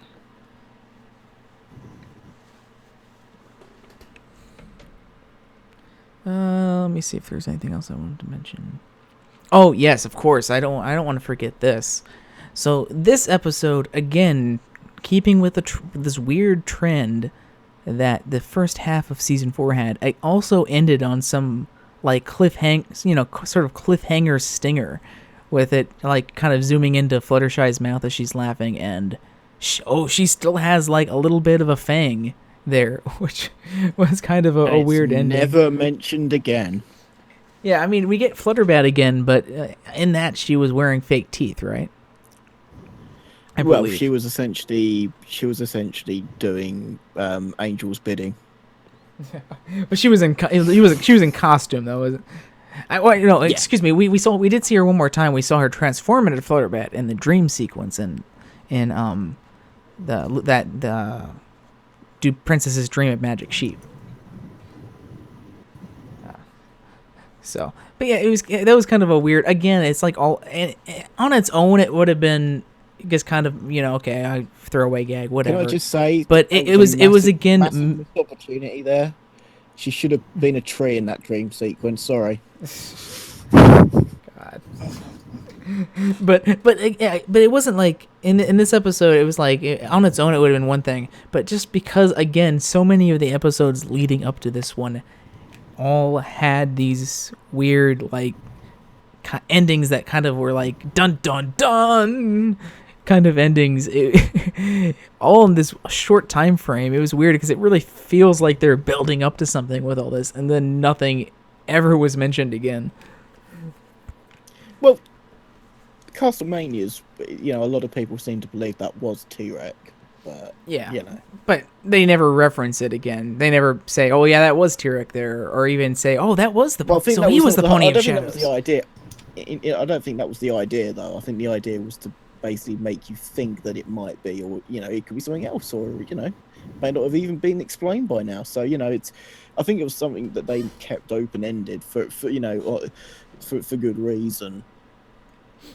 Let me see if there's anything else I wanted to mention. Oh yes, of course. I don't want to forget this. So this episode, again, keeping with this weird trend that the first half of season 4 had, it also ended on some sort of cliffhanger stinger, with it kind of zooming into Fluttershy's mouth as she's laughing, and she still has a little bit of a fang there, which was kind of a weird ending. Never mentioned again. Yeah, I mean, we get Flutterbat again, but in that she was wearing fake teeth, right? I believe. She was essentially doing Angel's bidding. But she was in costume though, was it? Excuse me. We did see her one more time. We saw her transform into Flutterbat in the dream sequence in the Princess's Dream of Magic Sheep. But yeah, that was kind of a weird. Again, it's all on its own. It would have been just kind of okay, I throwaway gag, whatever. Can I just say? But it was again massive opportunity there. She should have been a tree in that dream sequence. Sorry. God. but it wasn't in this episode. It was on its own it would have been one thing, but just because again so many of the episodes leading up to this one all had these weird endings that kind of were like dun dun dun kind of endings, all in this short time frame. It was weird because it really feels like they're building up to something with all this, and then nothing ever was mentioned again. Well, Castlemania's, a lot of people seem to believe that was T-Rex, but but they never reference it again. They never say, "Oh yeah, that was T-Rex there," or even say, "Oh, that was the pony." So he was the pony of shadows. That was the idea. I don't think that was the idea, though. I think the idea was to basically make you think that it might be, or it could be something else, or may not have even been explained by now. So I think it was something that they kept open-ended for good reason.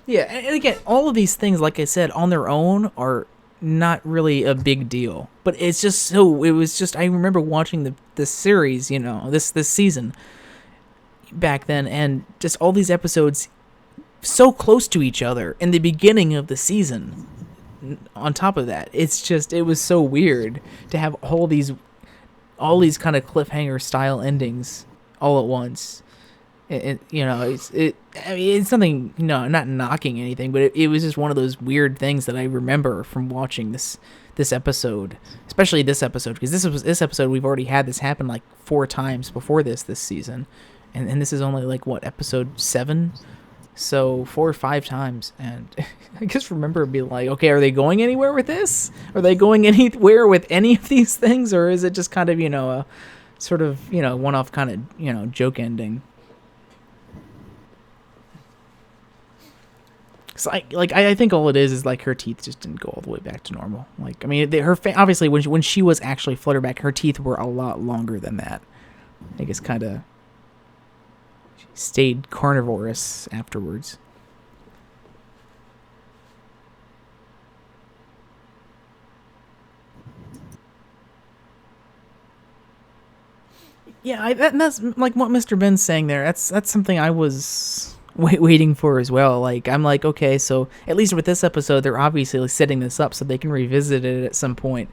Yeah, and again, all of these things, like I said, on their own are not really a big deal. But it's just so, it was just, I remember watching the series, this season back then, and just all these episodes so close to each other in the beginning of the season. On top of that, it was so weird to have all these kind of cliffhanger style endings all at once. It's something, not knocking anything, but it was just one of those weird things that I remember from watching this episode, especially this episode, because this episode we've already had this happen like 4 times before this season, and this is only like episode 7, so 4 or 5 times, and I just remember being like, okay, are they going anywhere with this? Are they going anywhere with any of these things, or is it just kind of a sort of one-off kind of joke ending? I think all it is like her teeth just didn't go all the way back to normal. Like, I mean, obviously when she was actually Flutterback, her teeth were a lot longer than that. I guess kind of stayed carnivorous afterwards. Yeah, that's like what Mr. Ben's saying there. That's something I was waiting for as well. Like, I'm like, okay, so at least with this episode, they're obviously setting this up so they can revisit it at some point.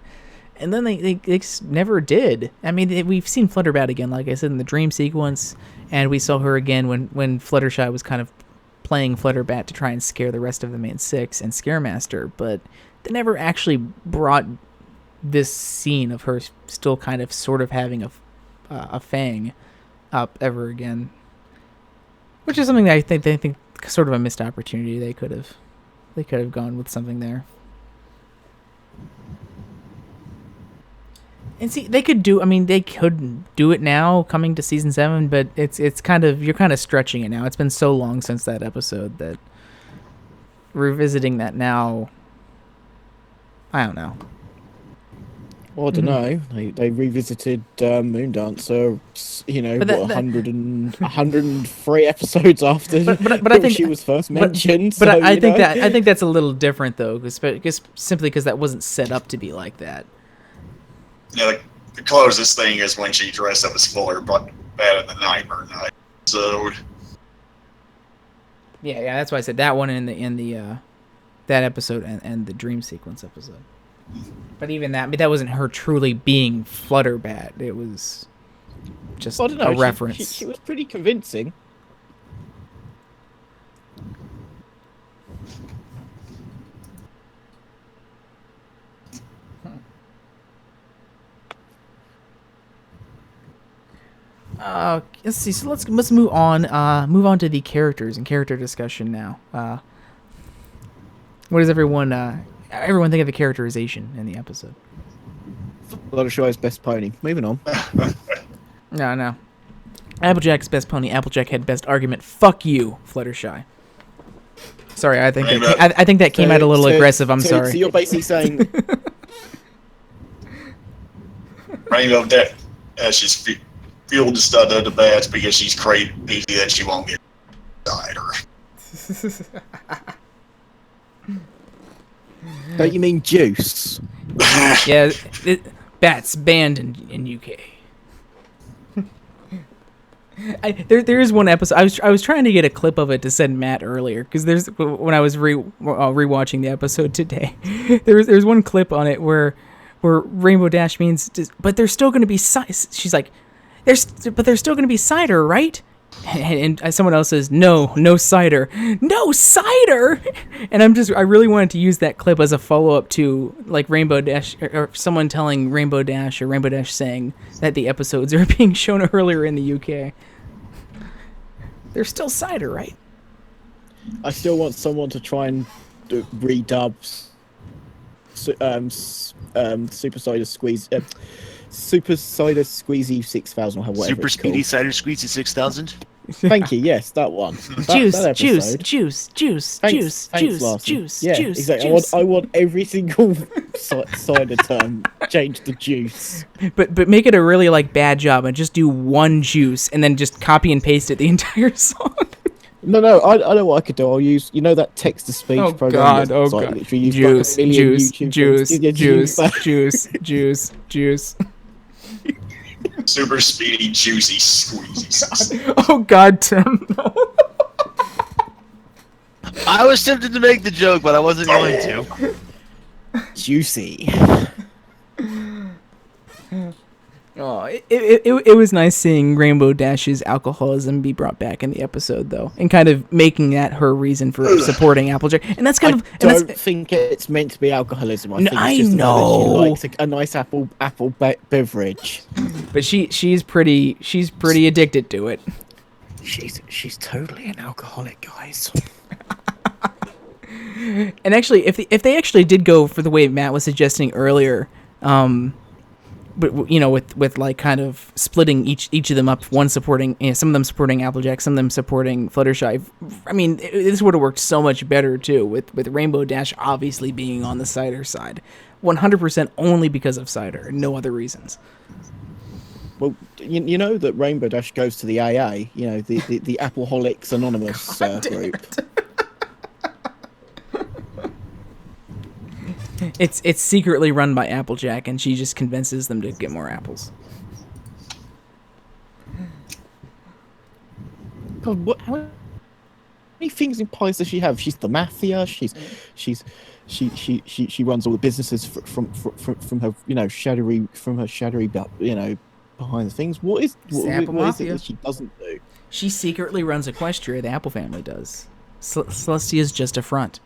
And then they never did. I mean, we've seen Flutterbat again, like I said, in the dream sequence, and we saw her again when Fluttershy was kind of playing Flutterbat to try and scare the rest of the main 6 and Scaremaster, but they never actually brought this scene of her still kind of sort of having a fang up ever again. Which is something that I think they think sort of a missed opportunity. They could have gone with something there. And see, they could do it now coming to season 7, but it's kind of, you're kind of stretching it now. It's been so long since that episode that revisiting that now, I don't know. Well, I don't know. They revisited Moondancer, 103 episodes after but I think she was first mentioned. But I think that's a little different though, simply because that wasn't set up to be like that. Yeah, the closest thing is when she dressed up as Fuller, but bad in the Nightmare Night episode. Yeah, that's why I said that one in the that episode and the dream sequence episode. But even that wasn't her truly being Flutterbat. It was just a reference. She was pretty convincing. Let's see. So let's move on. Move on to the characters and character discussion now. What does everyone think of the characterization in the episode? Fluttershy's best pony. Moving on. No. Applejack's best pony. Applejack had best argument. Fuck you, Fluttershy. Sorry, I think that came out a little aggressive. I'm sorry. So you're basically saying Rainbow she's fueled to stud the bats because she's crazy that she won't get died or. Don't you mean juice? Yeah, bats banned in UK. There is one episode. I was trying to get a clip of it to send Matt earlier because when I was rewatching the episode today, there's one clip on it where Rainbow Dash means, but there's still going to be she's like, there's still going to be cider, right? And someone else says, no cider. No cider! And I really wanted to use that clip as a follow-up to, like, Rainbow Dash, or someone telling Rainbow Dash, or Rainbow Dash saying that the episodes are being shown earlier in the UK. There's still cider, right? I still want someone to try and redub Super Cider Squeeze... Super Cider Squeezy 6000 or whatever Super it's Speedy called. Cider Squeezy 6000. Thank you. Yes, that one. Juice, that juice, episode. juice, juice, Thanks, juice, Larson. juice, Yeah, juice, exactly. juice. I want every single cider term changed to juice. But make it a really, like, bad job and just do one juice and then just copy and paste it the entire song. No, I know what I could do. I'll use, that text-to-speech program. Oh, that's, like, God. literally use, like, a million YouTube things. Juice. Super speedy, juicy, squeezy. Oh, God, Tim. I was tempted to make the joke, but I wasn't going to. Juicy. Oh, it was nice seeing Rainbow Dash's alcoholism be brought back in the episode, though, and kind of making that her reason for supporting Applejack. And that's kind of. I don't think it's meant to be alcoholism. I think it's just know. that she likes a nice apple beverage. But she's pretty addicted to it. She's totally an alcoholic, guys. And actually, if they actually did go for the way Matt was suggesting earlier, but with like kind of splitting each of them up, one supporting, some of them supporting Applejack, some of them supporting Fluttershy. I mean, this would have worked so much better too, with Rainbow Dash obviously being on the cider side, 100% only because of cider, no other reasons. Well, you know that Rainbow Dash goes to the AA, the Appleholics Anonymous group. It's secretly run by Applejack, and she just convinces them to get more apples. God, how many things in pies does she have? She's the mafia. She runs all the businesses from her shadowy behind the things. What is it that she doesn't do? She secretly runs Equestria. The Apple family does. Celestia's just a front.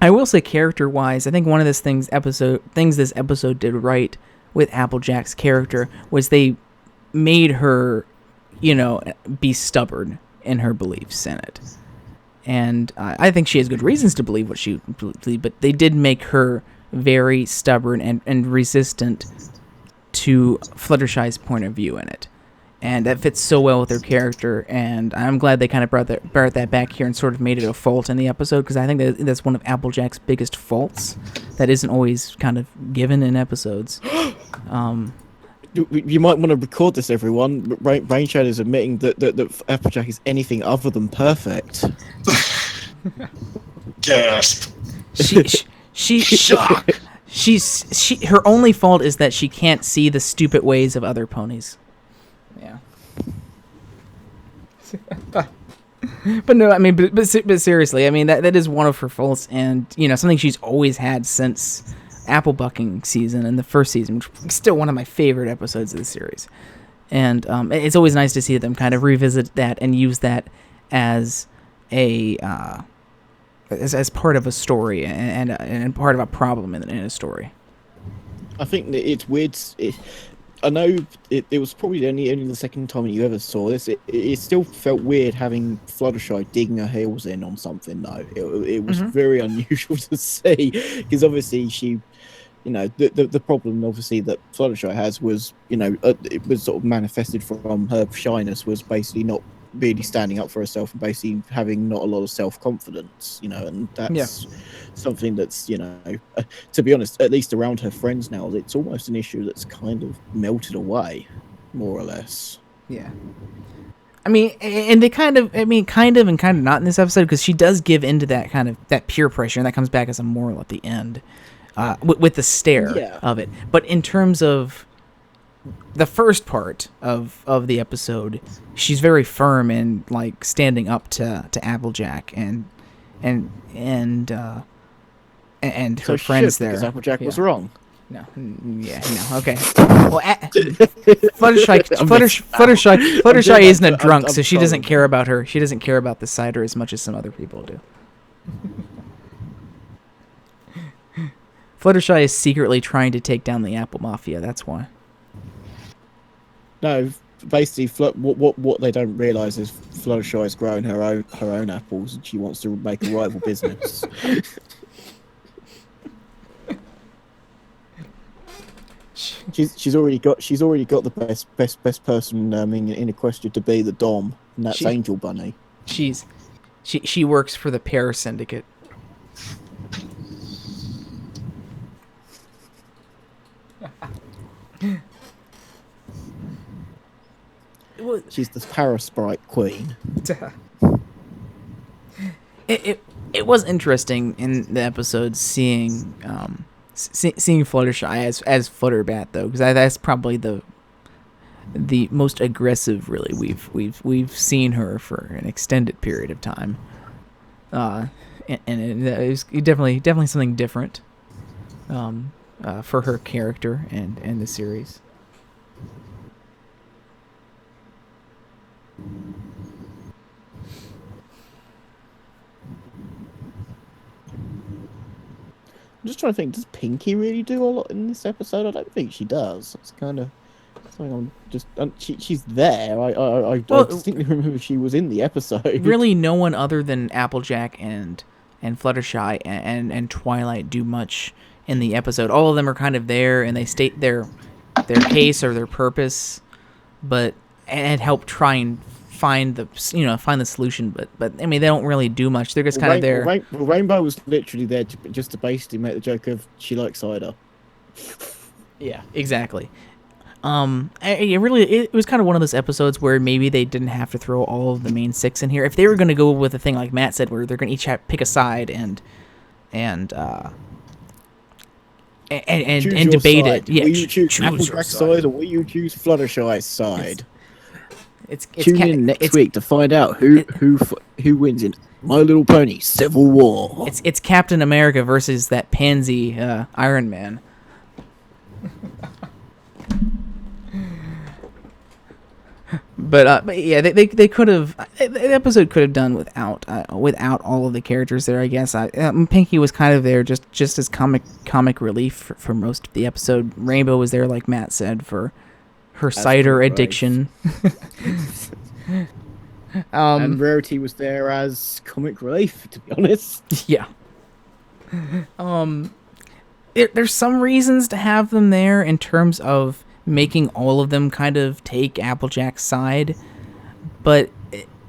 I will say, character-wise, I think one of things this episode did right with Applejack's character was they made her, be stubborn in her beliefs in it. And I think she has good reasons to believe what she believes, but they did make her very stubborn and resistant to Fluttershy's point of view in it. And that fits so well with her character, and I'm glad they kind of brought that back here and sort of made it a fault in the episode, because I think that's one of Applejack's biggest faults that isn't always kind of given in episodes. You might want to record this, everyone. Rain Shadow is admitting that Applejack is anything other than perfect. Gasp. Her only fault is that she can't see the stupid ways of other ponies. Yeah. But no, I mean, but seriously, I mean, that is one of her faults, and something she's always had since apple bucking season and the first season, which is still one of my favorite episodes of the series. And it's always nice to see them kind of revisit that and use that as a as part of a story and part of a problem in a story. I think that it's weird. I know it was probably only the second time you ever saw this. It still felt weird having Fluttershy digging her heels in on something, though. It was very unusual to see, because obviously she, the problem obviously that Fluttershy has was, it was sort of manifested from her shyness, was basically not really standing up for herself and basically having not a lot of self-confidence, and that's something that's, to be honest, at least around her friends now, it's almost an issue that's kind of melted away, more or less. Yeah. I mean, and they kind of and kind of not in this episode, because she does give into that kind of that peer pressure, and that comes back as a moral at the end, with the stare of it. But in terms of the first part of the episode, she's very firm in like standing up to Applejack and her friends there. Applejack was wrong. No. Yeah. No. Okay. Well, Fluttershy isn't a drunk, so she doesn't care about her. She doesn't care about the cider as much as some other people do. Fluttershy is secretly trying to take down the Apple Mafia. That's why. No, basically, what they don't realise is Fluttershy is growing her own apples, and she wants to make a rival business. She's already got the best person in Equestria to be the Dom, and that's Angel Bunny. She works for the Pear Syndicate. She's the Parasprite Queen. It was interesting in the episode seeing Fluttershy as Flutterbat though, because that's probably the most aggressive really we've seen her for an extended period of time. And it was definitely something different for her character and the series. I'm just trying to think, does Pinky really do a lot in this episode? I don't think she does. It's kind of something I'm just... she's there. I distinctly remember she was in the episode. Really, no one other than Applejack and Fluttershy and Twilight do much in the episode. All of them are kind of there, and they state their case or their purpose, and help try and find the solution, but I mean they don't really do much. They're just kind of there. Rainbow was literally there just to basically make the joke of she likes cider. Yeah, exactly. It was kind of one of those episodes where maybe they didn't have to throw all of the main six in here. If they were going to go with a thing like Matt said, where they're going to each pick a side and debate side. it. Yeah, will you choose Applejack's side or will you choose Fluttershy's side? Tune in next week to find out who wins in My Little Pony Civil War. It's Captain America versus that pansy Iron Man. But yeah, they could have, the episode could have done without all of the characters there. I guess Pinky was kind of there just as comic relief for most of the episode. Rainbow was there, like Matt said, for her cider addiction. And Rarity was there as comic relief, to be honest. Yeah. There's some reasons to have them there in terms of making all of them kind of take Applejack's side, but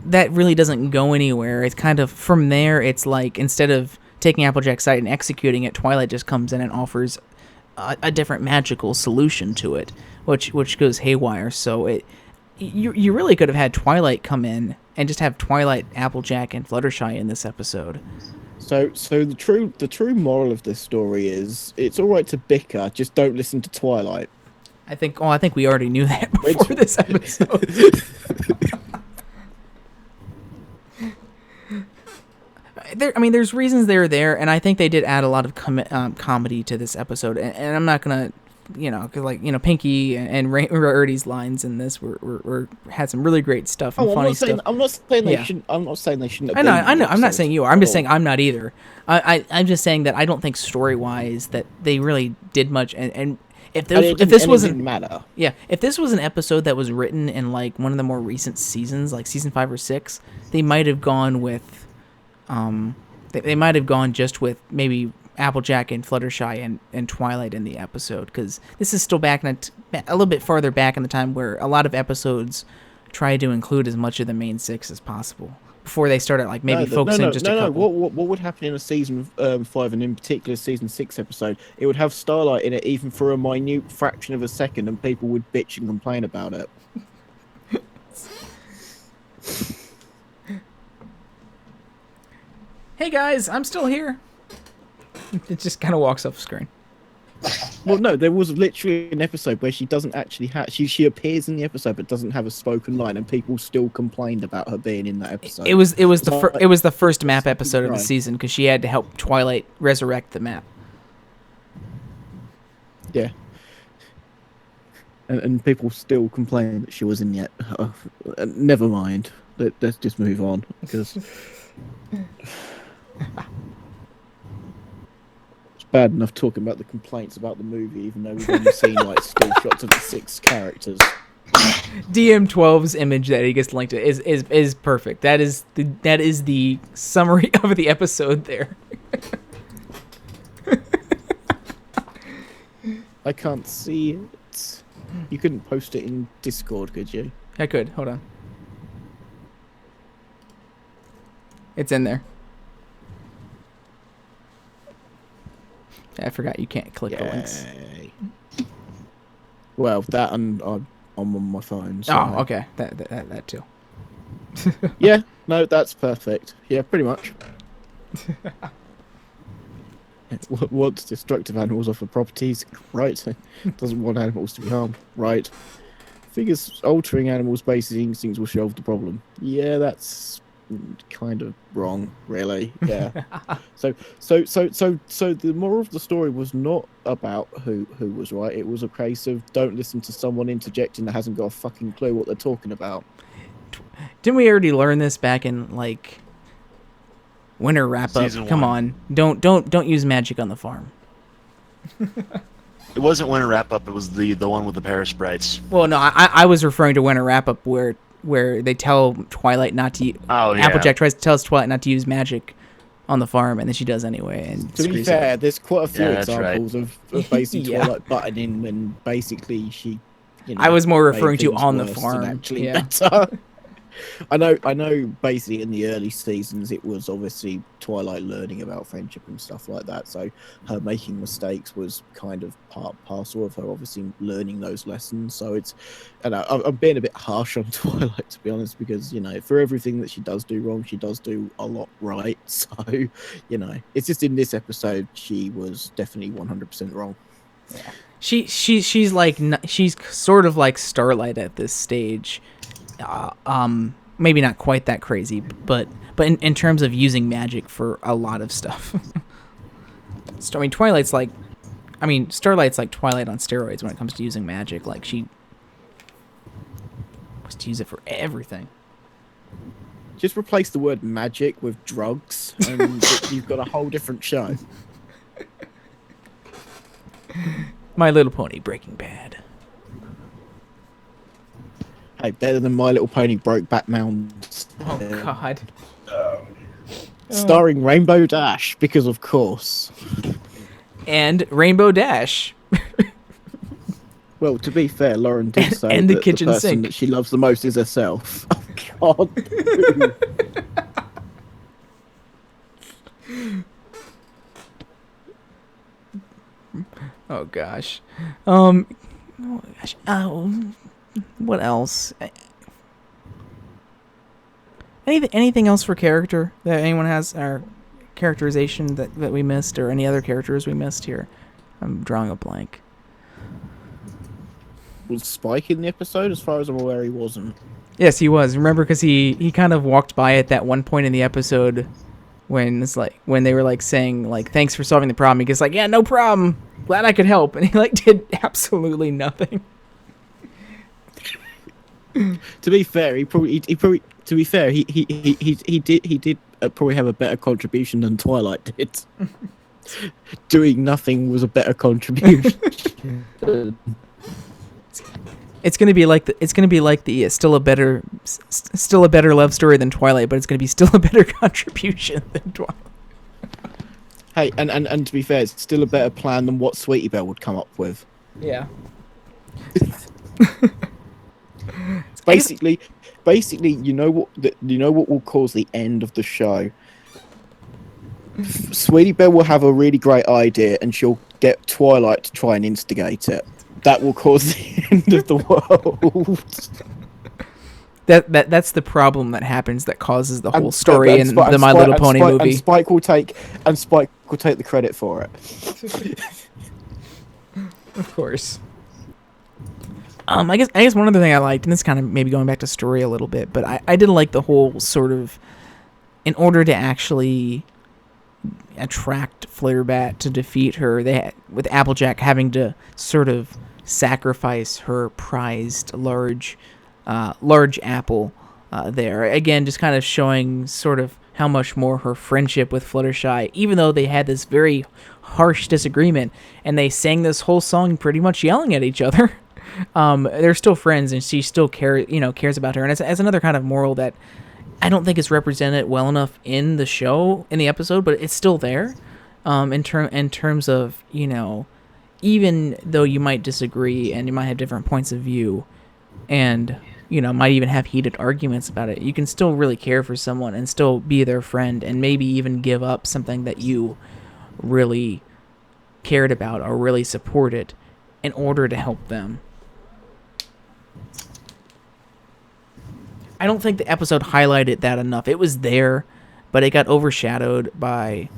that really doesn't go anywhere. It's kind of, from there, it's like, instead of taking Applejack's side and executing it, Twilight just comes in and offers a different magical solution to it, which goes haywire. So you really could have had Twilight come in and just have Twilight, Applejack, and Fluttershy in this episode. So the true moral of this story is, it's all right to bicker, just don't listen to Twilight. I think we already knew that before this episode. There's reasons they're there, and I think they did add a lot of comedy to this episode. And I'm not gonna, cause Pinky and Rarity's lines in this were had some really great stuff and funny stuff. I'm not saying they shouldn't. I'm not saying they shouldn't. I know. I'm not saying you are. I'm just saying I'm not either. I'm just saying that I don't think story-wise that they really did much. And if this wasn't matter. Yeah, if this was an episode that was written in like one of the more recent seasons, like season 5 or 6, they might have gone with. They might have gone just with maybe Applejack and Fluttershy and Twilight in the episode, because this is still back in a little bit farther back in the time where a lot of episodes try to include as much of the main 6 as possible before they started focusing just a couple. What would happen in a season 5 and in particular season 6 episode? It would have Starlight in it even for a minute fraction of a second, and people would bitch and complain about it. Hey guys, I'm still here. It just kind of walks off screen. Well, no, there was literally an episode where she doesn't actually have... She appears in the episode but doesn't have a spoken line, and people still complained about her being in that episode. It was the first map episode of the season, because she had to help Twilight resurrect the map. Yeah. And people still complain that she was in the. Never mind. Let's just move on because it's bad enough talking about the complaints about the movie, even though we've only seen like still shots of the 6 characters. DM12's image that he gets linked to is perfect. That is the summary of the episode there. I can't see it. You couldn't post it in Discord, could you? I could. Hold on. It's in there. I forgot you can't click the links. Well, that and I'm on my phone. So. Oh, okay. That too. Yeah, no, that's perfect. Yeah, pretty much. Wants destructive animals offer properties, right? Doesn't want animals to be harmed, right? Figures altering animals' basic instincts will solve the problem. Yeah, that's kind of wrong, really. Yeah. So the moral of the story was not about who was right. It was a case of don't listen to someone interjecting that hasn't got a fucking clue what they're talking about. Didn't we already learn this back in like winter wrap up? Season Come 1. on, don't use magic on the farm. It wasn't Winter Wrap Up. It was the one with the Paris sprites. Well, no, I was referring to winter wrap up where they tell Twilight not to. Oh yeah. Applejack tells Twilight not to use magic on the farm, and then she does anyway. And To be fair, there's quite a few Yeah, that's examples of basically Yeah. Twilight butting in when basically she. You know, I was more made referring to things on the worse than farm. actually Yeah. better. I know. Basically, in the early seasons, it was obviously Twilight learning about friendship and stuff like that. So her making mistakes was kind of part and parcel of her obviously learning those lessons. So it's, and I'm being a bit harsh on Twilight, to be honest, because for everything that she does do wrong, she does do a lot right. So it's just in this episode she was definitely 100% wrong. Yeah. She's like she's sort of like Starlight at this stage. Maybe not quite that crazy, but in terms of using magic for a lot of stuff. So, Starlight's like Twilight on steroids when it comes to using magic. Like she wants to use it for everything. Just replace the word magic with drugs, and you've got a whole different show. My Little Pony: Breaking Bad. Hey, better than My Little Pony Brokeback Mountain. Oh God. Starring Rainbow Dash, because of course. And Rainbow Dash. Well, to be fair, Lauren did say And the that kitchen the person sink. that she loves the most is herself. Oh, God. Oh gosh. What else? Anything else for character that anyone has, or characterization that we missed, or any other characters we missed here? I'm drawing a blank. Was Spike in the episode? As far as I'm aware, he wasn't. Yes, he was. Remember, because he kind of walked by at that one point in the episode when they were like saying like thanks for solving the problem. He gets like, yeah, no problem. Glad I could help, and he like did absolutely nothing. To be fair, he did probably have a better contribution than Twilight did. Doing nothing was a better contribution. It's gonna be like the still a better love story than Twilight, but it's gonna be still a better contribution than Twilight. Hey, and to be fair, it's still a better plan than what Sweetie Belle would come up with. Yeah. Basically, you know what will cause the end of the show. Sweetie Belle will have a really great idea, and she'll get Twilight to try and instigate it. That will cause the end of the world. That's the problem that happens that causes the whole story in the My Little Pony movie. And Spike will take the credit for it. Of course. I guess one other thing I liked, and this kind of maybe going back to story a little bit, but I did like the whole sort of, in order to actually attract Flitterbat to defeat her. With Applejack having to sort of sacrifice her prized large apple there. Again, just kind of showing sort of how much more her friendship with Fluttershy, even though they had this very harsh disagreement, and they sang this whole song pretty much yelling at each other. They're still friends, and she still cares about her. And as another kind of moral that I don't think is represented well enough in the show, in the episode, but it's still there. In terms of, even though you might disagree and you might have different points of view, and might even have heated arguments about it, you can still really care for someone and still be their friend, and maybe even give up something that you really cared about or really supported in order to help them. I don't think the episode highlighted that enough. It was there, but it got overshadowed by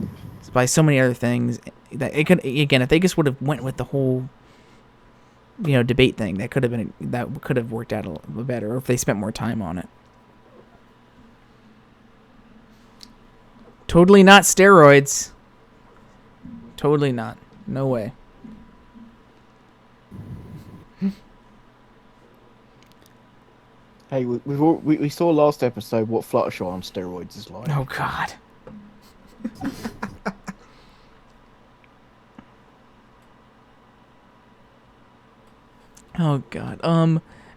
so many other things that it could. Again, if they just would have went with the whole debate thing, that could have worked out a little better, or if they spent more time on it. Totally not steroids. Totally not. No way. Hey, we saw last episode what Fluttershy on steroids is like. Oh God. Oh God.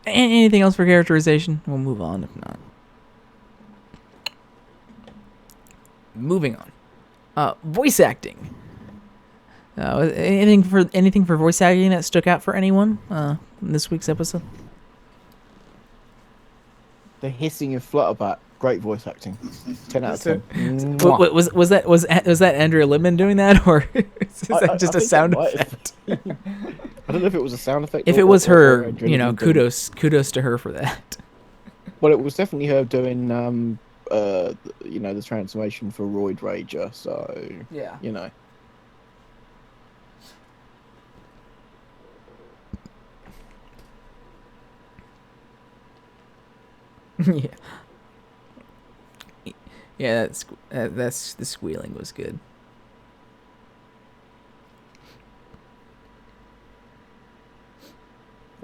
Anything else for characterization? We'll move on if not. Moving on. Voice acting. Anything for voice acting that stuck out for anyone in this week's episode? The hissing of Flutterbat, great voice acting. 10 out of 10. Was that Andrea Libman doing that, or is that just a sound effect? I don't know if it was a sound effect. If it was her, kudos to her for that. Well, it was definitely her doing, the transformation for Roid Rager. So yeah, yeah, that's the squealing was good.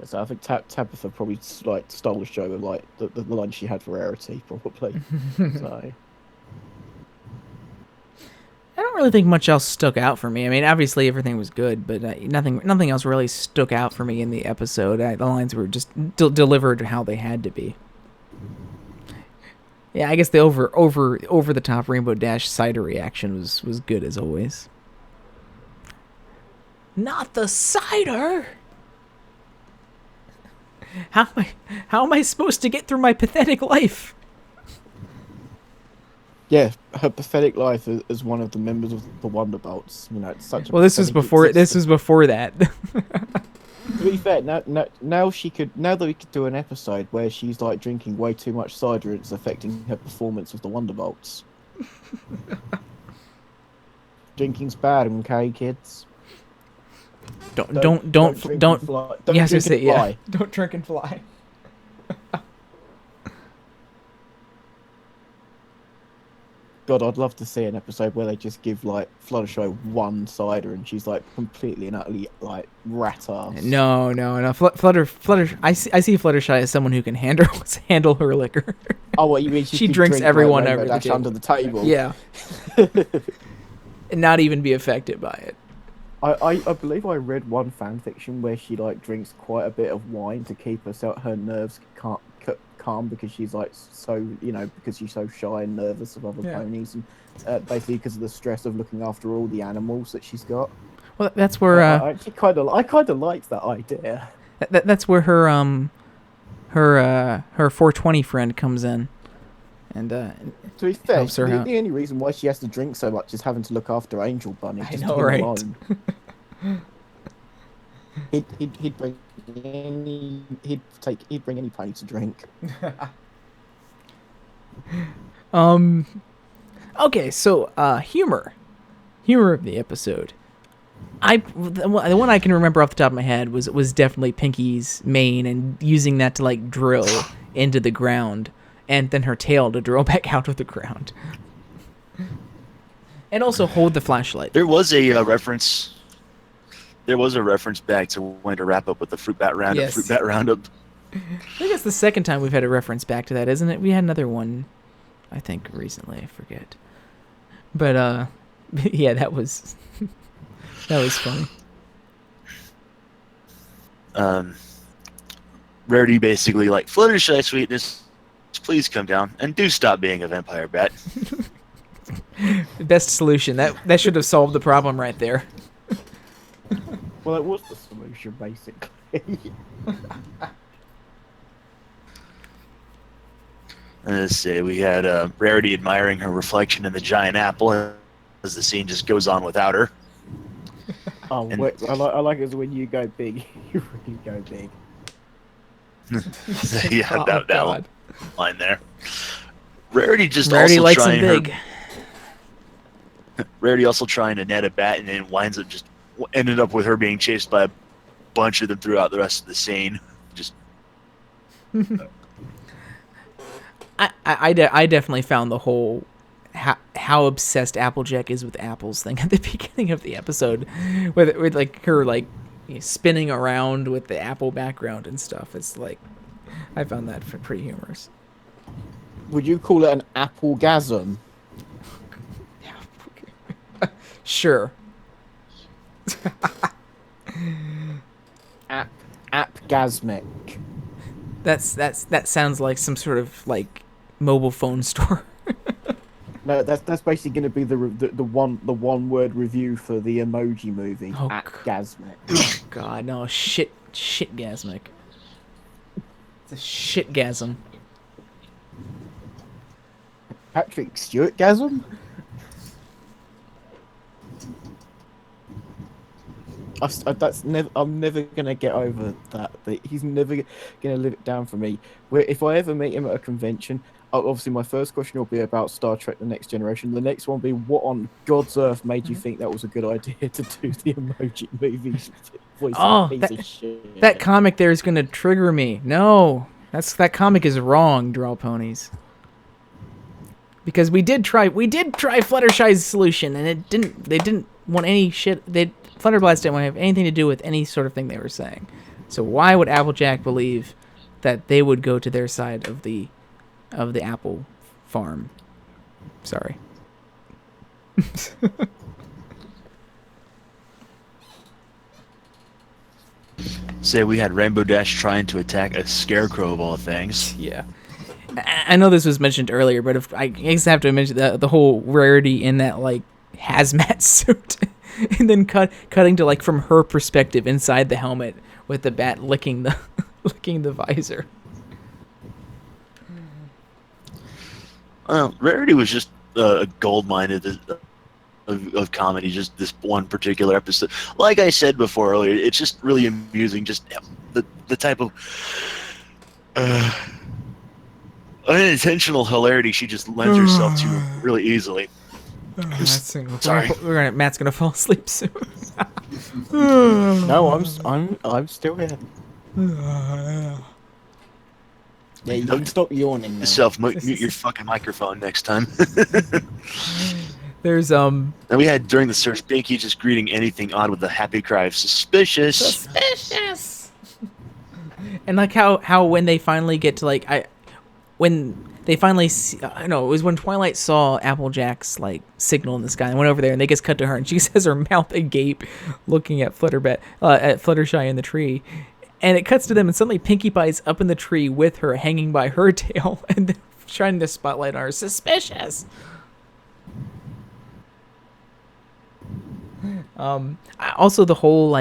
So I think Tabitha probably stole the show with the line she had for Rarity, probably. So I don't really think much else stuck out for me. I mean, obviously everything was good, but nothing else really stuck out for me in the episode. The lines were just delivered how they had to be. Yeah, I guess the over the top Rainbow Dash cider reaction was good as always. Not the cider. How am I supposed to get through my pathetic life? Yeah, her pathetic life as one of the members of the Wonderbolts. It's such a. Well, this was before that. To be fair, now that we could do an episode where she's drinking way too much cider, it's affecting her performance with the Wonderbolts. Drinking's bad, okay, kids. Don't. Fly. Don't yes, drink and fly. Yeah. Don't drink and fly. God, I'd love to see an episode where they just give Fluttershy one cider and she's completely and utterly rat ass. No. Flutter. I see Fluttershy as someone who can handle her liquor. Oh, what you mean? She drinks everyone over under the table. Yeah. And not even be affected by it. I believe I read one fan fiction where she drinks quite a bit of wine to keep her nerves calm because she's because she's so shy and nervous of other ponies, and basically because of the stress of looking after all the animals that she's got. Well, that's where I kind of liked that idea. That's where her 420 friend comes in, and to be fair, the only reason why she has to drink so much is having to look after Angel Bunny. I know, right? He'd bring any pony to drink. Okay, so humor of the episode. The one I can remember off the top of my head was definitely Pinky's mane and using that to drill into the ground, and then her tail to drill back out of the ground. And also hold the flashlight. There was a reference. There was a reference back to when to wrap up with the Fruit Bat Roundup. Yes. Fruit Bat Roundup. I think it's the second time we've had a reference back to that, isn't it? We had another one, I think, recently. I forget. But, yeah, that was funny. Rarity basically like, Fluttershy sweetness, please come down and do stop being a vampire bat. The best solution. That should have solved the problem right there. Well, that was the solution, basically. Let's see, we had Rarity admiring her reflection in the giant apple as the scene just goes on without her. Oh, And- wait, I like it when you go big, you really go big. Yeah, Oh, that God. line there. Rarity Rarity also likes him trying big. Rarity also trying to net a bat, and then winds up just ended up with her being chased by a bunch of them throughout the rest of the scene. Just I definitely found the whole how obsessed Applejack is with apples thing at the beginning of the episode, with like her like spinning around with the apple background and stuff. It's like I found that pretty humorous. Would you call it an applegasm? Sure. Appgasmic. That sounds like some sort of like mobile phone store. No, that's basically going to be the one word review for the Emoji Movie. Oh, Appgasmic. Oh God, no shitgasmic. It's a shitgasm. Patrick Stewart-gasm? I'm never gonna get over that. He's never gonna live it down for me. Where if I ever meet him at a convention, obviously my first question will be about Star Trek: The Next Generation. The next one will be, what on God's earth made you think that was a good idea to do the Emoji Movie voice? Oh, piece of shit. That comic there is gonna trigger me. No, that comic is wrong, Draw Ponies. Because we did try Fluttershy's solution, and they didn't want any shit. Flutterblast didn't want to have anything to do with any sort of thing they were saying. So why would Applejack believe that they would go to their side of the apple farm? Sorry. say we had Rainbow Dash trying to attack a scarecrow of all things. Yeah. I know this was mentioned earlier, but if I guess I have to mention the whole Rarity in that like hazmat suit, and then cutting to like from her perspective inside the helmet with the bat licking the visor. Rarity was just a gold mine of comedy, just this one particular episode. Like I said before earlier, it's just really amusing, just the type of unintentional hilarity she just lends herself to really easily. Sorry. Matt's gonna fall asleep soon. No, I'm still here. Yeah, you can stop yawning now. Mute your fucking microphone next time. There's And we had during the search, Binky just greeting anything odd with a happy cry of suspicious. And like how when they finally get to when they finally see, I know it was when Twilight saw Applejack's like signal in the sky and went over there, and they just cut to her and she has her mouth agape looking at Fluttershy in the tree. And it cuts to them, and suddenly Pinkie Pie's up in the tree with her, hanging by her tail, and then shining the spotlight on her. Suspicious. Also, the whole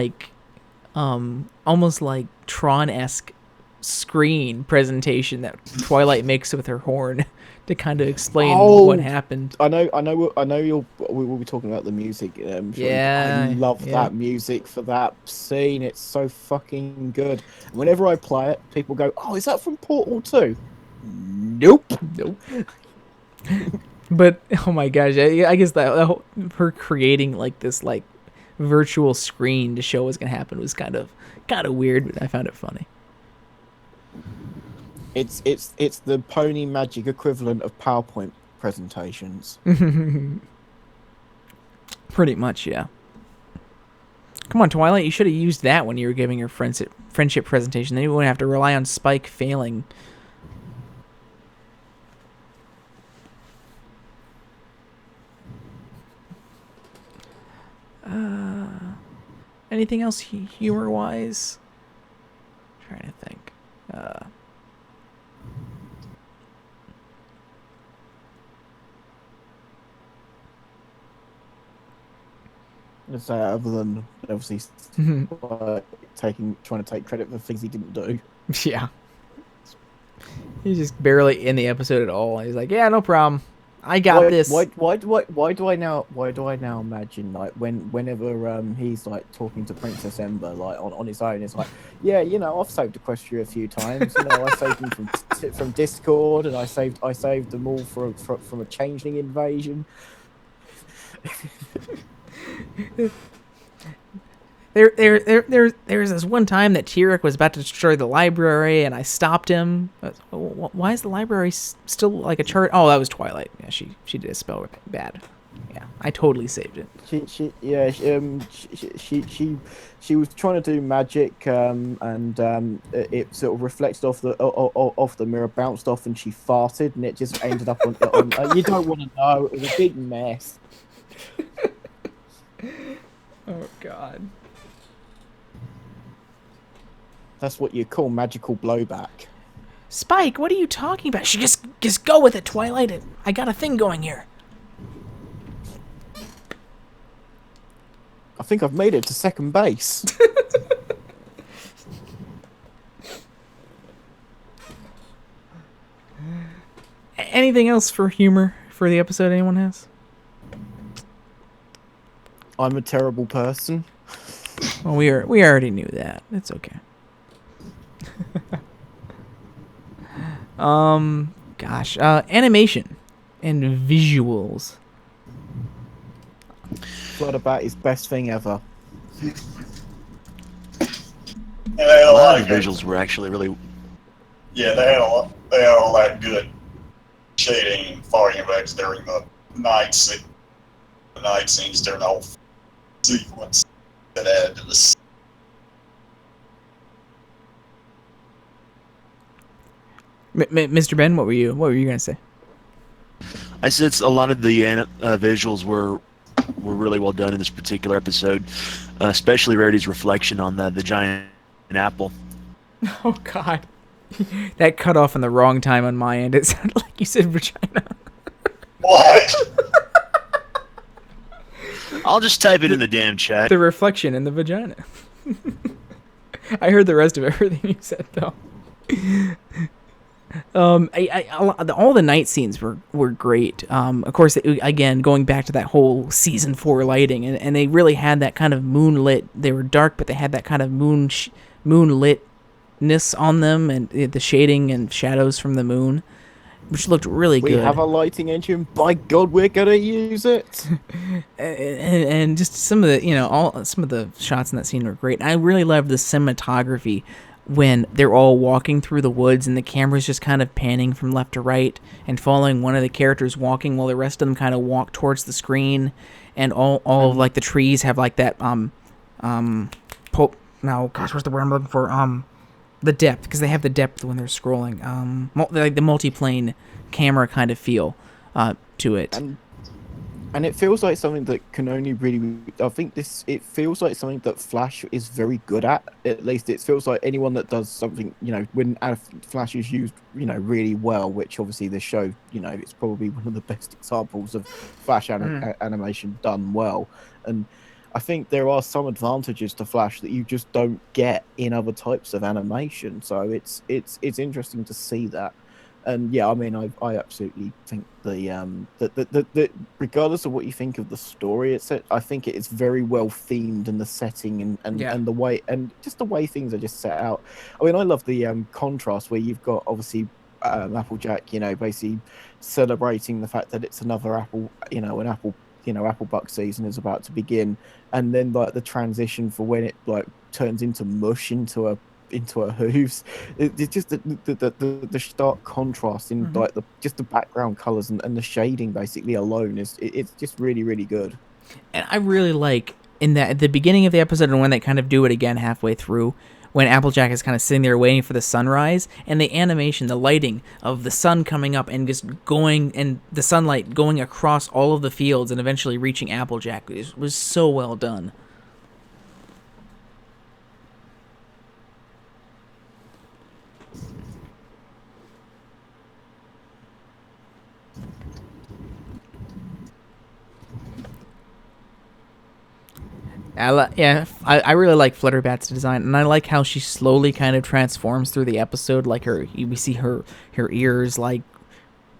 almost like Tron-esque screen presentation that Twilight makes with her horn to kind of explain what happened. I know. We will be talking about the music. Yeah, I love that music for that scene. It's so fucking good. Whenever I play it, people go, "Oh, is that from Portal 2?" Nope. But oh my gosh, I guess that her creating like this like virtual screen to show what's gonna happen was kind of weird, but I found it funny. It's the pony magic equivalent of PowerPoint presentations. Pretty much, yeah. Come on, Twilight, you should have used that when you were giving your friendship presentation. Then you wouldn't have to rely on Spike failing. Anything else humor-wise? Trying to think. Let's say other than obviously trying to take credit for things he didn't do. Yeah. He's just barely in the episode at all. He's like, yeah, no problem. I got this. Why do I now imagine like whenever he's like talking to Princess Ember like on his own, it's like, yeah, you know, I've saved Equestria a few times. You know, I saved them from Discord, and I saved them all from a changeling invasion. There's this one time that Tyrek was about to destroy the library, and I stopped him. Why is the library still like a chart? Oh, that was Twilight. Yeah, she did a spell bad. Yeah, I totally saved it. She was trying to do magic, and it sort of reflected off the mirror, bounced off, and she farted, and it just ended up on you don't want to know. It was a big mess. Oh God. That's what you call magical blowback. Spike, what are you talking about? She just go with it, Twilight. I got a thing going here. I think I've made it to second base. Anything else for humor for the episode anyone has? I'm a terrible person. Well, we already knew that. It's okay. Gosh, animation and visuals. Flutterbat is best thing ever. A lot of visuals were actually really. Yeah, they had all that good shading and far effects during the night scenes during the whole sequence that added to the. Mr. Ben, what were you gonna say? I said a lot of the visuals were really well done in this particular episode, especially Rarity's reflection on the giant apple. Oh God, that cut off in the wrong time on my end. It sounded like you said vagina. What? I'll just type it in the damn chat. The reflection in the vagina. I heard the rest of everything you said though. All the night scenes were great. Of course, again, going back to that whole season 4 lighting, and they really had that kind of moonlit. They were dark, but they had that kind of moonlitness on them, and the shading and shadows from the moon, which looked really good. We have a lighting engine. By God, we're gonna use it. and just some of the some of the shots in that scene were great. I really loved the cinematography when they're all walking through the woods and the camera's just kind of panning from left to right and following one of the characters walking while the rest of them kind of walk towards the screen, and all of like the trees have like that what's the word I'm looking for? The depth, because they have the depth when they're scrolling. Like the multi-plane camera kind of feel to it. And it feels like something that can only really. It feels like something that Flash is very good at. At least it feels like anyone that does something, when Flash is used, really well. Which obviously this show, it's probably one of the best examples of Flash animation done well. And I think there are some advantages to Flash that you just don't get in other types of animation. So it's interesting to see that. And yeah, I mean, I absolutely think the regardless of what you think of the story, I think it is very well themed, and the setting and the way, and just the way things are just set out. I mean, I love the contrast where you've got obviously Applejack, basically celebrating the fact that it's another apple, an apple, Applebuck season is about to begin, and then like the transition for when it like turns into mush into her hooves. It's just the stark contrast in like the background colors and the shading basically alone it's just really, really good. And I really like in that at the beginning of the episode and when they kind of do it again halfway through, when Applejack is kind of sitting there waiting for the sunrise, and the animation, the lighting of the sun coming up and just going, and the sunlight going across all of the fields and eventually reaching Applejack was so well done. I really like Flutterbat's design, and I like how she slowly kind of transforms through the episode. Like we see her ears like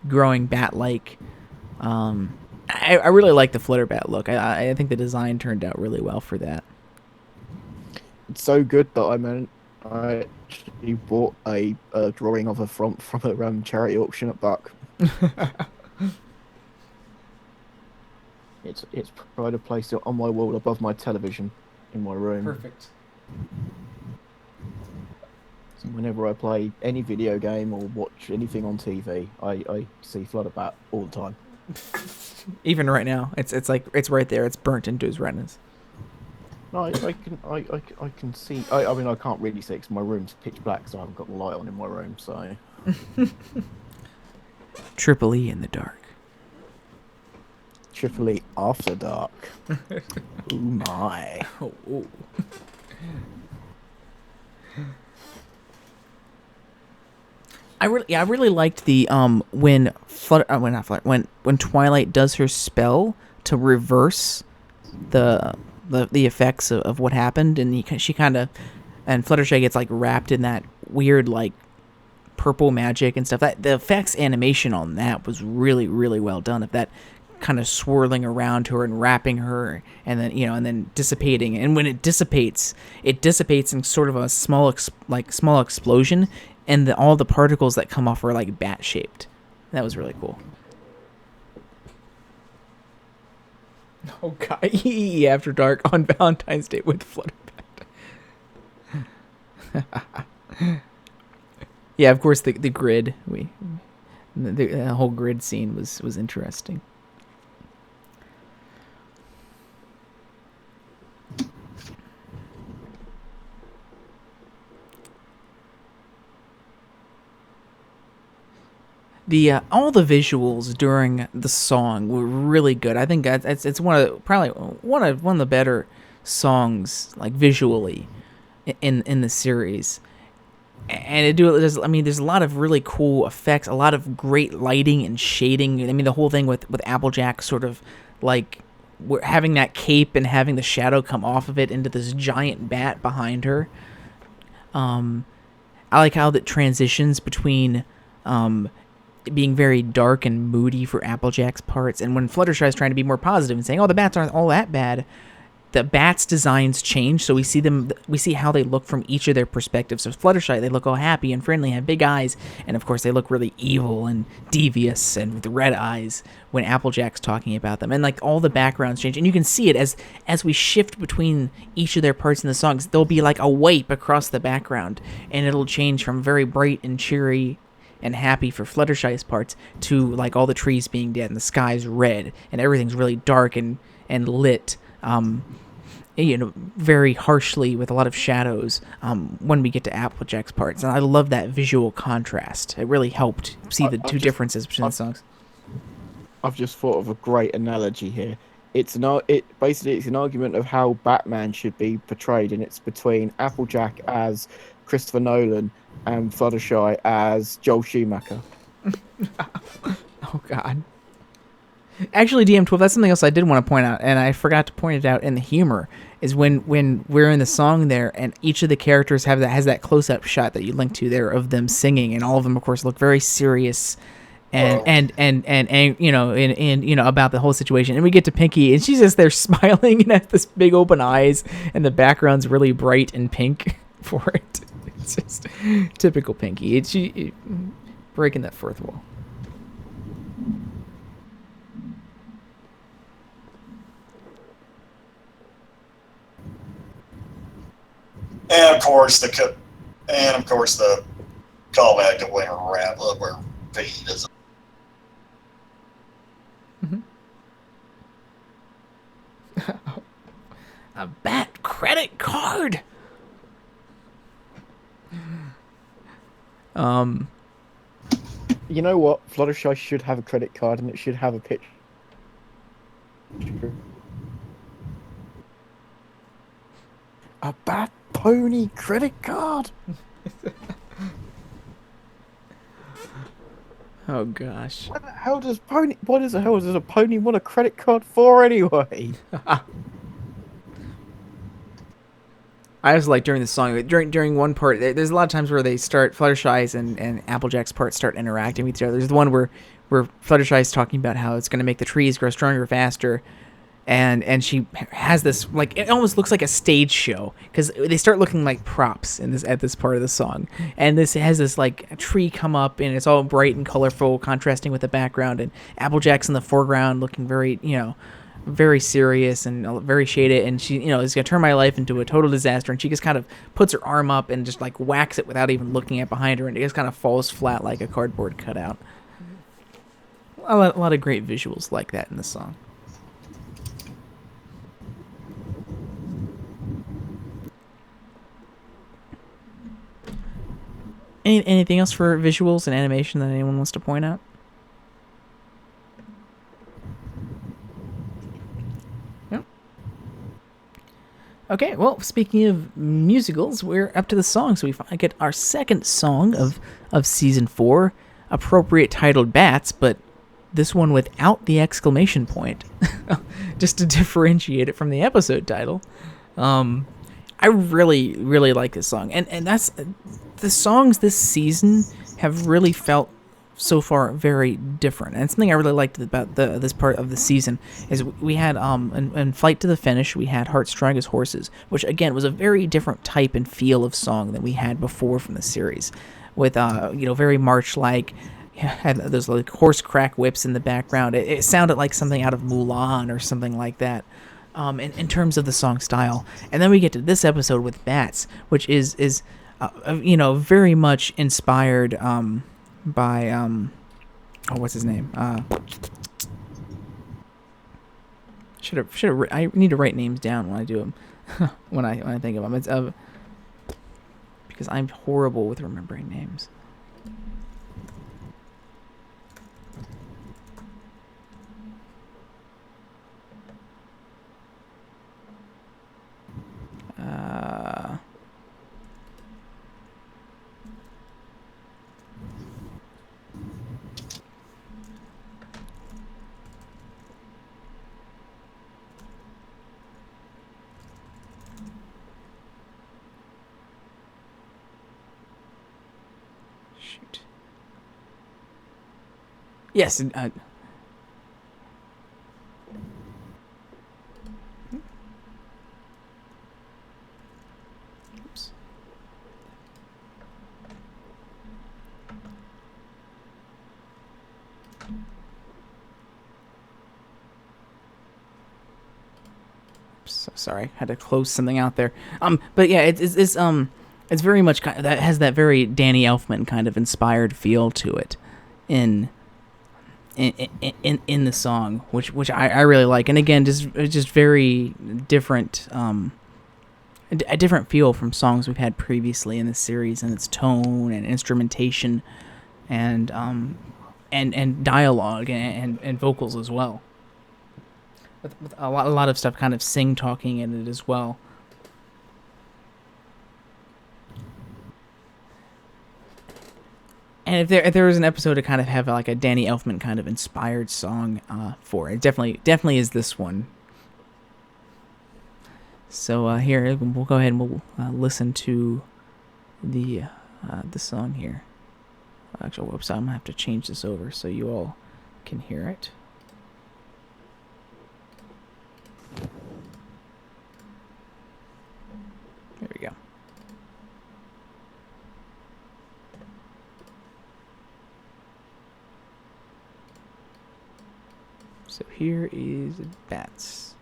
growing bat-like. I really like the Flutterbat look. I think the design turned out really well for that. It's so good that I actually bought a drawing of her from a charity auction at Buck. It's pride to place it on my wall above my television in my room. Perfect. So whenever I play any video game or watch anything on TV, I see Flutterbat all the time. Even right now, it's like it's right there. It's burnt into his retinas. No, I can see. I mean, I can't really see because my room's pitch black, so I haven't got the light on in my room. So. Triple E in the dark. Triple E after dark. Oh my. Oh. I really liked the when Twilight does her spell to reverse the effects of what happened, and she kind of, and Fluttershy gets like wrapped in that weird like purple magic and stuff. That the effects animation on that was really well done. Of that kind of swirling around her and wrapping her, and then dissipating. And when it dissipates in sort of a small explosion, and all the particles that come off are like bat shaped. That was really cool. Oh god, After Dark on Valentine's Day with Flutterbat. Yeah, of course the grid. The whole grid scene was interesting. All the visuals during the song were really good. I think it's probably one of the better songs like visually in the series. And there's a lot of really cool effects, a lot of great lighting and shading. I mean, the whole thing with Applejack sort of like having that cape and having the shadow come off of it into this giant bat behind her. I like how that transitions between being very dark and moody for Applejack's parts, and when Fluttershy is trying to be more positive and saying, "Oh, the bats aren't all that bad," the bats' designs change, so we see how they look from each of their perspectives. So Fluttershy, they look all happy and friendly, have big eyes, and of course they look really evil and devious and with red eyes when Applejack's talking about them. And like all the backgrounds change, and you can see it as we shift between each of their parts in the songs. There'll be like a wipe across the background, and it'll change from very bright and cheery and happy for Fluttershy's parts to like all the trees being dead and the sky's red and everything's really dark and lit, very harshly with a lot of shadows when we get to Applejack's parts. And I love that visual contrast. It really helped see the two differences between the songs. I've just thought of a great analogy here. It's an argument of how Batman should be portrayed, and it's between Applejack as Christopher Nolan and Fluttershy as Joel Schumacher. Oh god. Actually, DM12, that's something else I did want to point out, and I forgot to point it out in the humor, is when we're in the song there, and each of the characters has that close-up shot that you linked to there of them singing, and all of them, of course, look very serious and about the whole situation. And we get to Pinky, and she's just there smiling and has this big open eyes, and the background's really bright and pink for it. It's just typical Pinky. She breaking that fourth wall. And of course the callback to Winter Wrap Up where Pete is. A bat credit card. You know what? Fluttershy should have a credit card, and it should have a picture. A bat pony credit card. Oh gosh. What the hell does pony? What is the hell does a pony want a credit card for anyway? I was like during the song, during one part, there's a lot of times where they start, Fluttershy's and Applejack's part start interacting with each other. There's the one where Fluttershy's talking about how it's going to make the trees grow stronger faster, and she has this, like, it almost looks like a stage show, because they start looking like props at this part of the song, and this has this, like, a tree come up, and it's all bright and colorful, contrasting with the background, and Applejack's in the foreground looking very, very serious and very shaded, and she, is gonna turn my life into a total disaster, and she just kind of puts her arm up and just like whacks it without even looking at behind her, and it just kind of falls flat like a cardboard cutout. A lot of great visuals like that in the song. Anything else for visuals and animation that anyone wants to point out? Okay, well, speaking of musicals, we're up to the song, so we finally get our second song of Season 4, appropriate titled Bats, but this one without the exclamation point, just to differentiate it from the episode title. I really, really like this song, and that's, the songs this season have really felt so far very different, and something I really liked about this part of the season is we had in Flight to the Finish we had Heart's Strongest Horses, which again was a very different type and feel of song than we had before from the series, with very march-like, had those like horse crack whips in the background. It sounded like something out of Mulan or something like that, in terms of the song style. And then we get to this episode with Bats, which is very much inspired by what's his name? Should have. I need to write names down when I do them. when I think of them, it's because I'm horrible with remembering names. Shoot. Yes. Oops. So sorry, had to close something out there. But yeah, it's very much that has that very Danny Elfman kind of inspired feel to it, in the song, which I really like. And again, just very different, a different feel from songs we've had previously in this series, and its tone and instrumentation, and dialogue and vocals as well. With a lot of stuff kind of sing-talking in it as well. And if there was an episode to kind of have like a Danny Elfman kind of inspired song for it, definitely is this one. So here we'll go ahead and we'll listen to the song here. Actually, whoops! I'm gonna have to change this over so you all can hear it. There we go. So here is Bats.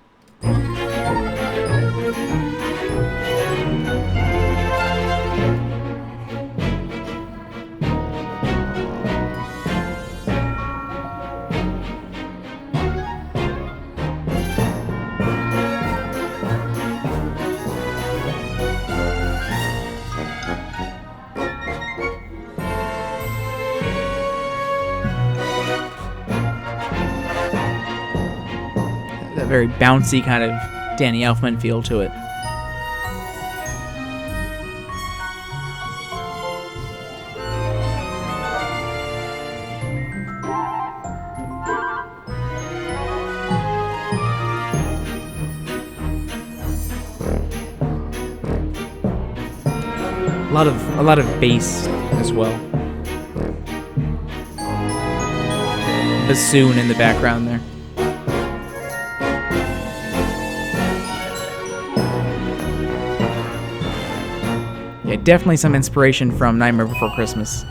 very bouncy kind of Danny Elfman feel to it. A lot of bass as well. Bassoon in the background there. Yeah, definitely some inspiration from Nightmare Before Christmas.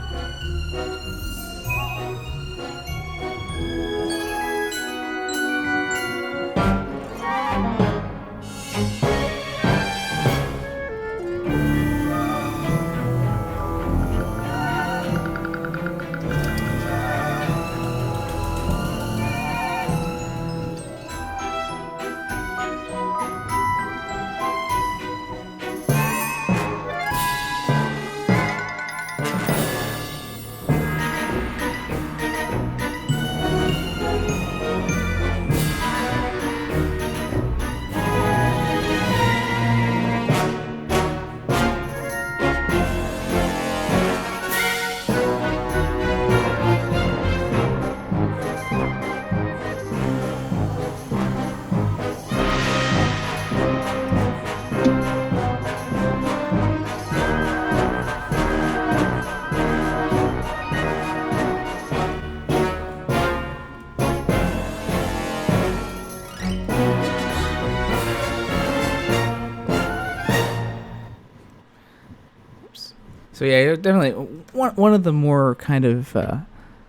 So yeah, definitely one of the more kind of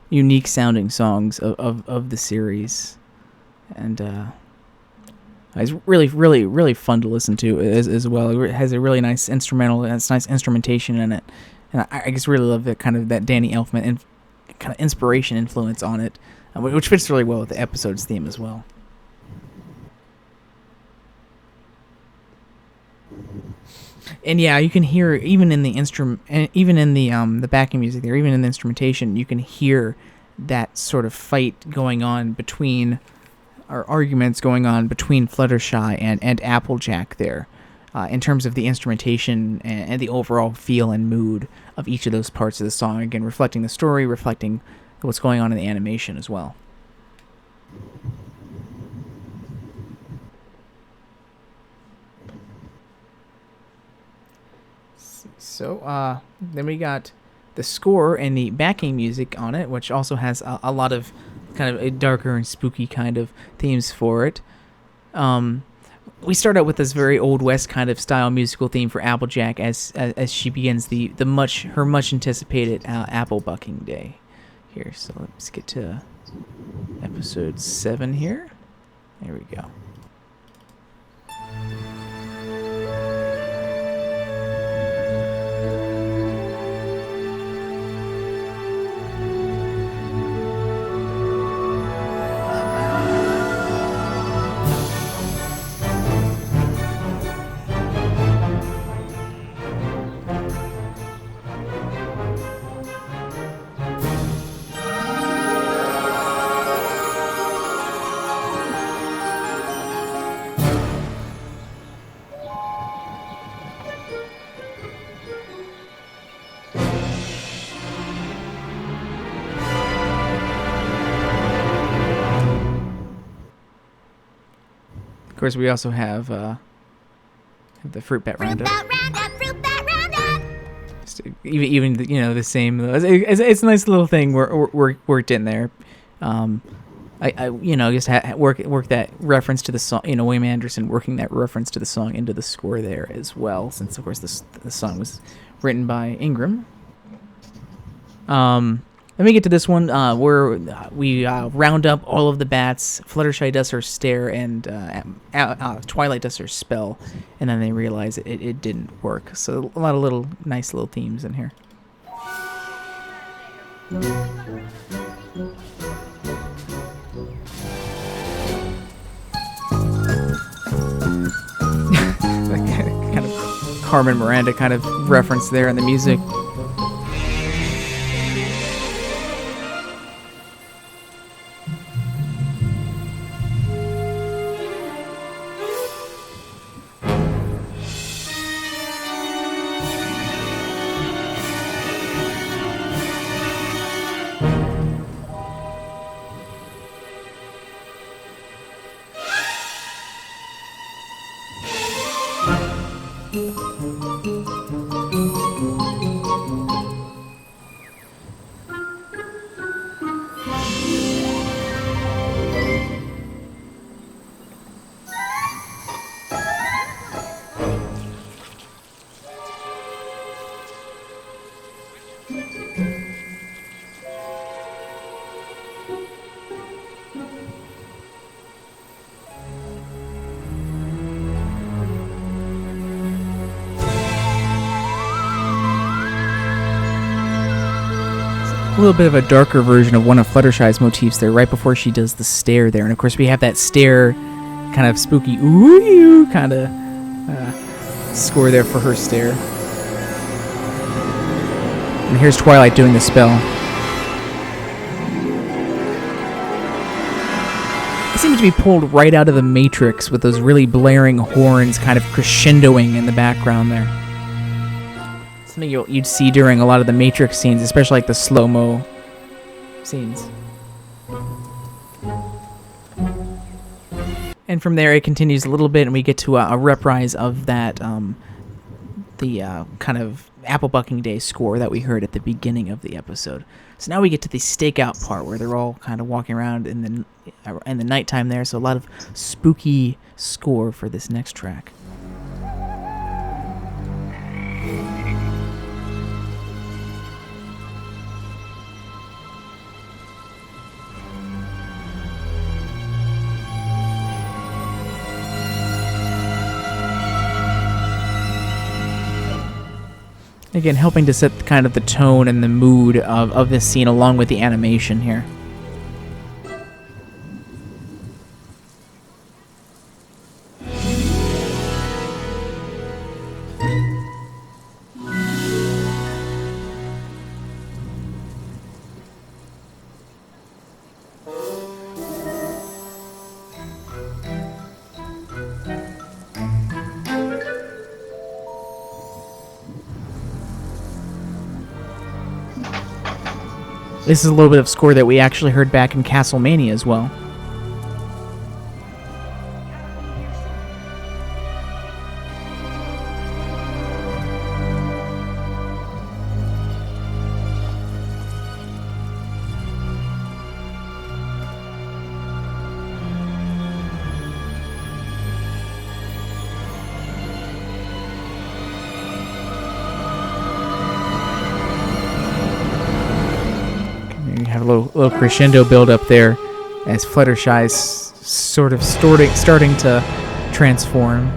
unique sounding songs of the series, and it's really fun to listen to as well. It has a really nice instrumental, and it's nice instrumentation in it, and I just really love that Danny Elfman and kind of inspiration influence on it, which fits really well with the episode's theme as well. And yeah, you can hear even in the the backing music there, even in the instrumentation, you can hear that sort of fight going on between, or arguments going on between Fluttershy and Applejack there, in terms of the instrumentation and the overall feel and mood of each of those parts of the song. Again, reflecting the story, reflecting what's going on in the animation as well. So, then we got the score and the backing music on it, which also has a lot of kind of a darker and spooky kind of themes for it. We start out with this very Old West kind of style musical theme for Applejack as she begins her much anticipated apple bucking day here. So let's get to episode 7 here. There we go. Of course, we also have the Fruit Bat Roundup. Fruit Bat Roundup. Even the same. It's a nice little thing worked in there. I just work that reference to the song. Wim Anderson working that reference to the song into the score there as well, since of course the song was written by Ingram. Let me get to this one where we round up all of the bats. Fluttershy does her stare, and Twilight does her spell, and then they realize it didn't work. So a lot of nice little themes in here. Kind of Carmen Miranda kind of reference there in the music. A little bit of a darker version of one of Fluttershy's motifs there, right before she does the stare there. And of course, we have that stare, kind of spooky, ooh, kind of score there for her stare. And here's Twilight doing the spell. It seems to be pulled right out of the Matrix with those really blaring horns kind of crescendoing in the background there. Something you'd see during a lot of the Matrix scenes, especially like the slow-mo scenes. And from there, it continues a little bit, and we get to a reprise of that, the kind of apple bucking day score that we heard at the beginning of the episode. So now we get to the stakeout part where they're all kind of walking around in the nighttime there. So a lot of spooky score for this next track. Again, helping to set kind of the tone and the mood of this scene along with the animation here. This is a little bit of score that we actually heard back in Castlemania as well. Have a little crescendo build up there as Fluttershy's sort of starting to transform.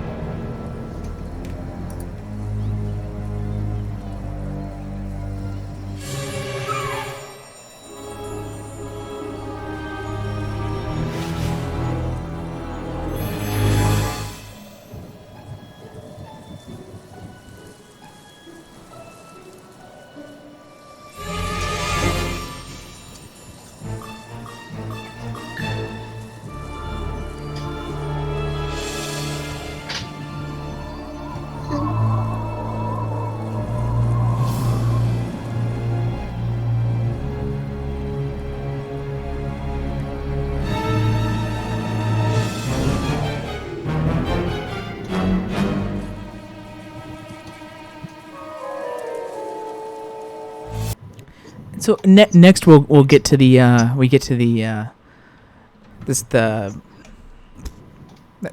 So next we'll get to the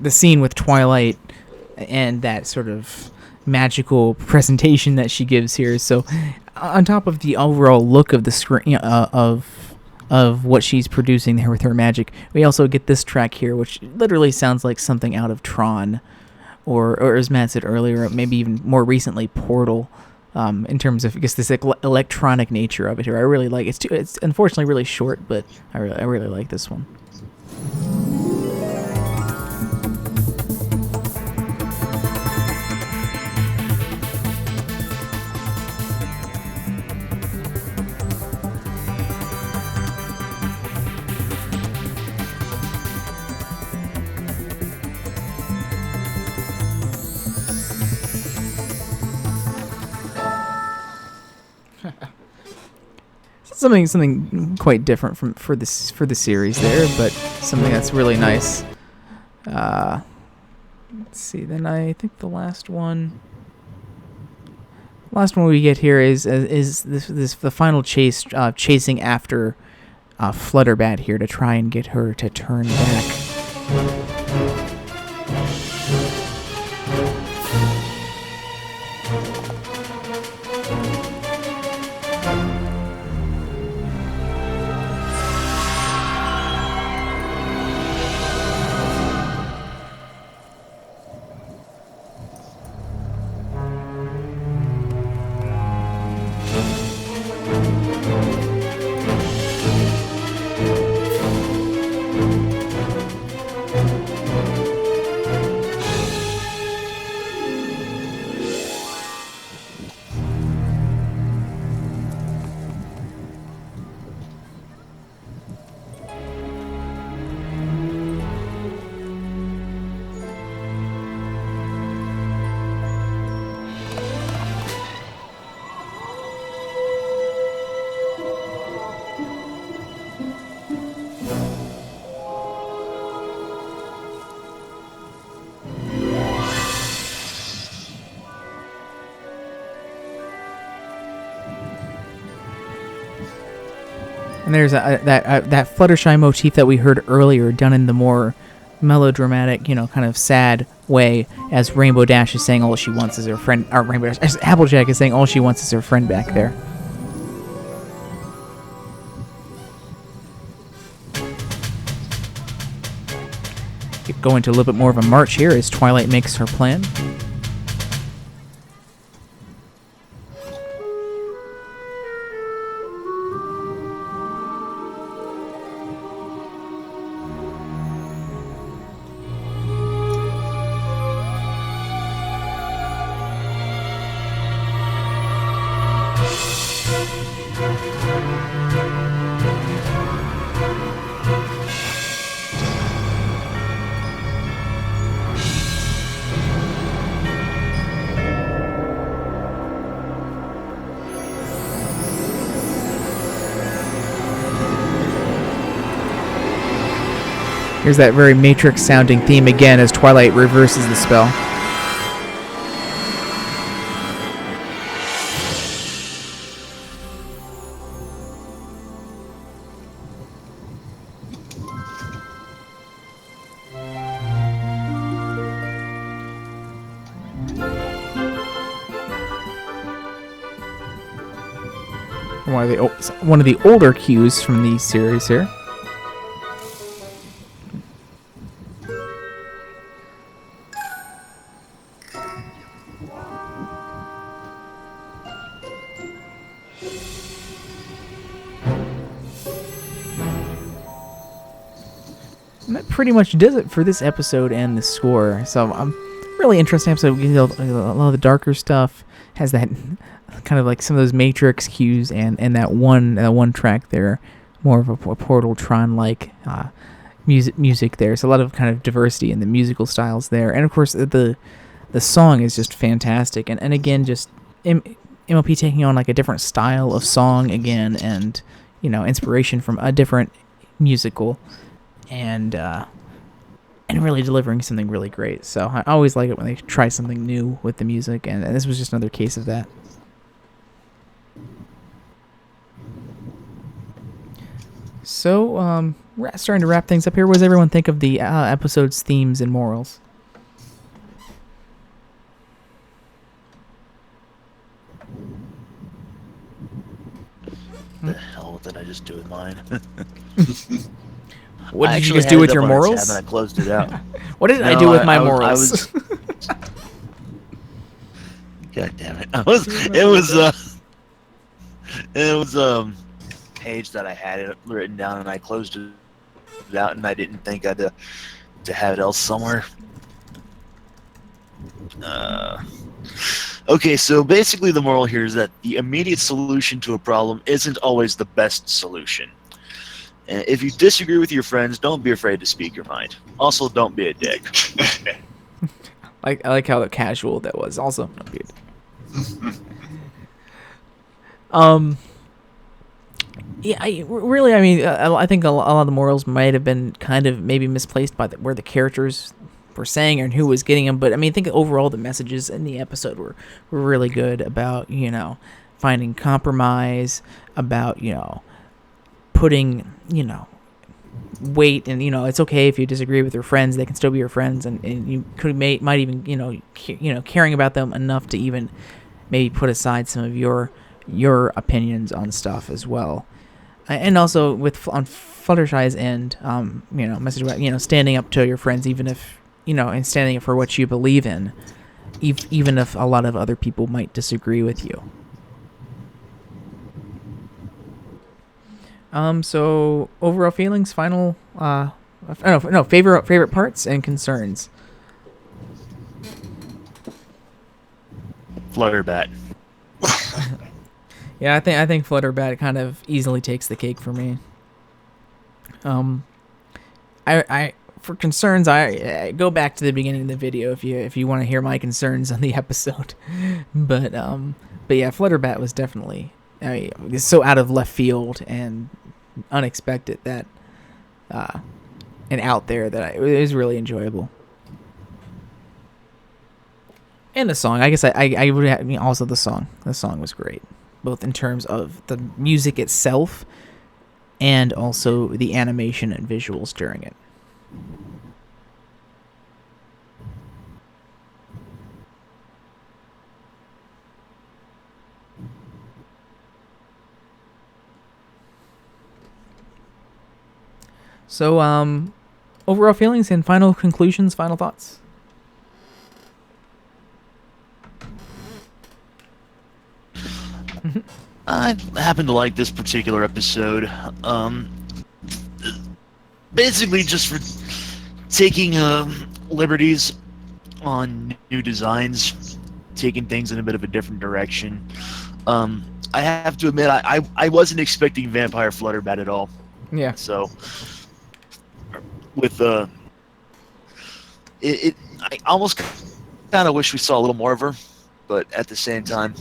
the scene with Twilight and that sort of magical presentation that she gives here. So on top of the overall look of the screen of what she's producing there with her magic, we also get this track here, which literally sounds like something out of Tron, or as Matt said earlier, maybe even more recently Portal. In terms of, I guess, this electronic nature of it here, I really like it. It's unfortunately really short, but I really like this one. Something quite different for the series there, but something that's really nice. Let's see. Then I think the last one we get here is this the final chase, chasing after Flutterbat here to try and get her to turn back. And there's that Fluttershy motif that we heard earlier, done in the more melodramatic, kind of sad way, as Rainbow Dash is saying all she wants is her friend, or Rainbow Dash, as Applejack is saying all she wants is her friend back there. Go into a little bit more of a march here as Twilight makes her plan. Here's that very Matrix-sounding theme again as Twilight reverses the spell. One of the older cues from the series here. And that pretty much does it for this episode and the score. So, really interesting episode. A lot of the darker stuff has that kind of like some of those Matrix cues, and that one track there, more of a Portal Tron-like music there. So a lot of kind of diversity in the musical styles there, and of course the song is just fantastic. And again, just MOP taking on like a different style of song again, and inspiration from a different musical. And really delivering something really great. So I always like it when they try something new with the music, and this was just another case of that. So, we're starting to wrap things up here. What does everyone think of the episode's themes and morals? The hell did I just do with mine? What did you just do with your morals? And I closed it out. What did I do with my morals? God damn it! It was page that I had it written down, and I closed it out, and I didn't think I'd to have it else somewhere. Okay, so basically the moral here is that the immediate solution to a problem isn't always the best solution. And if you disagree with your friends, don't be afraid to speak your mind. Also, don't be a dick. I like how casual that was. Also, don't be a dick. Yeah, I think a lot of the morals might have been kind of maybe misplaced by where the characters were saying and who was getting them. But I think overall the messages in the episode were really good about, finding compromise, about, putting, weight, and it's okay if you disagree with your friends, they can still be your friends, and you might even caring about them enough to even maybe put aside some of your opinions on stuff as well. And also on Fluttershy's end, message about standing up to your friends, even if and standing up for what you believe in, even if a lot of other people might disagree with you. So overall feelings, final, favorite parts and concerns. Flutterbat. Yeah, I think Flutterbat kind of easily takes the cake for me. I for concerns, I go back to the beginning of the video if you want to hear my concerns on the episode. But yeah, Flutterbat was definitely it's so out of left field and unexpected that and out there that it was really enjoyable. And the song, I guess I would have, also the song was great, both in terms of the music itself and also the animation and visuals during it. So, overall feelings and final conclusions, final thoughts? I happen to like this particular episode. Basically just for taking liberties on new designs, taking things in a bit of a different direction. I have to admit, I wasn't expecting Vampire Flutterbat at all. Yeah. So, with I almost kind of wish we saw a little more of her, but at the same time,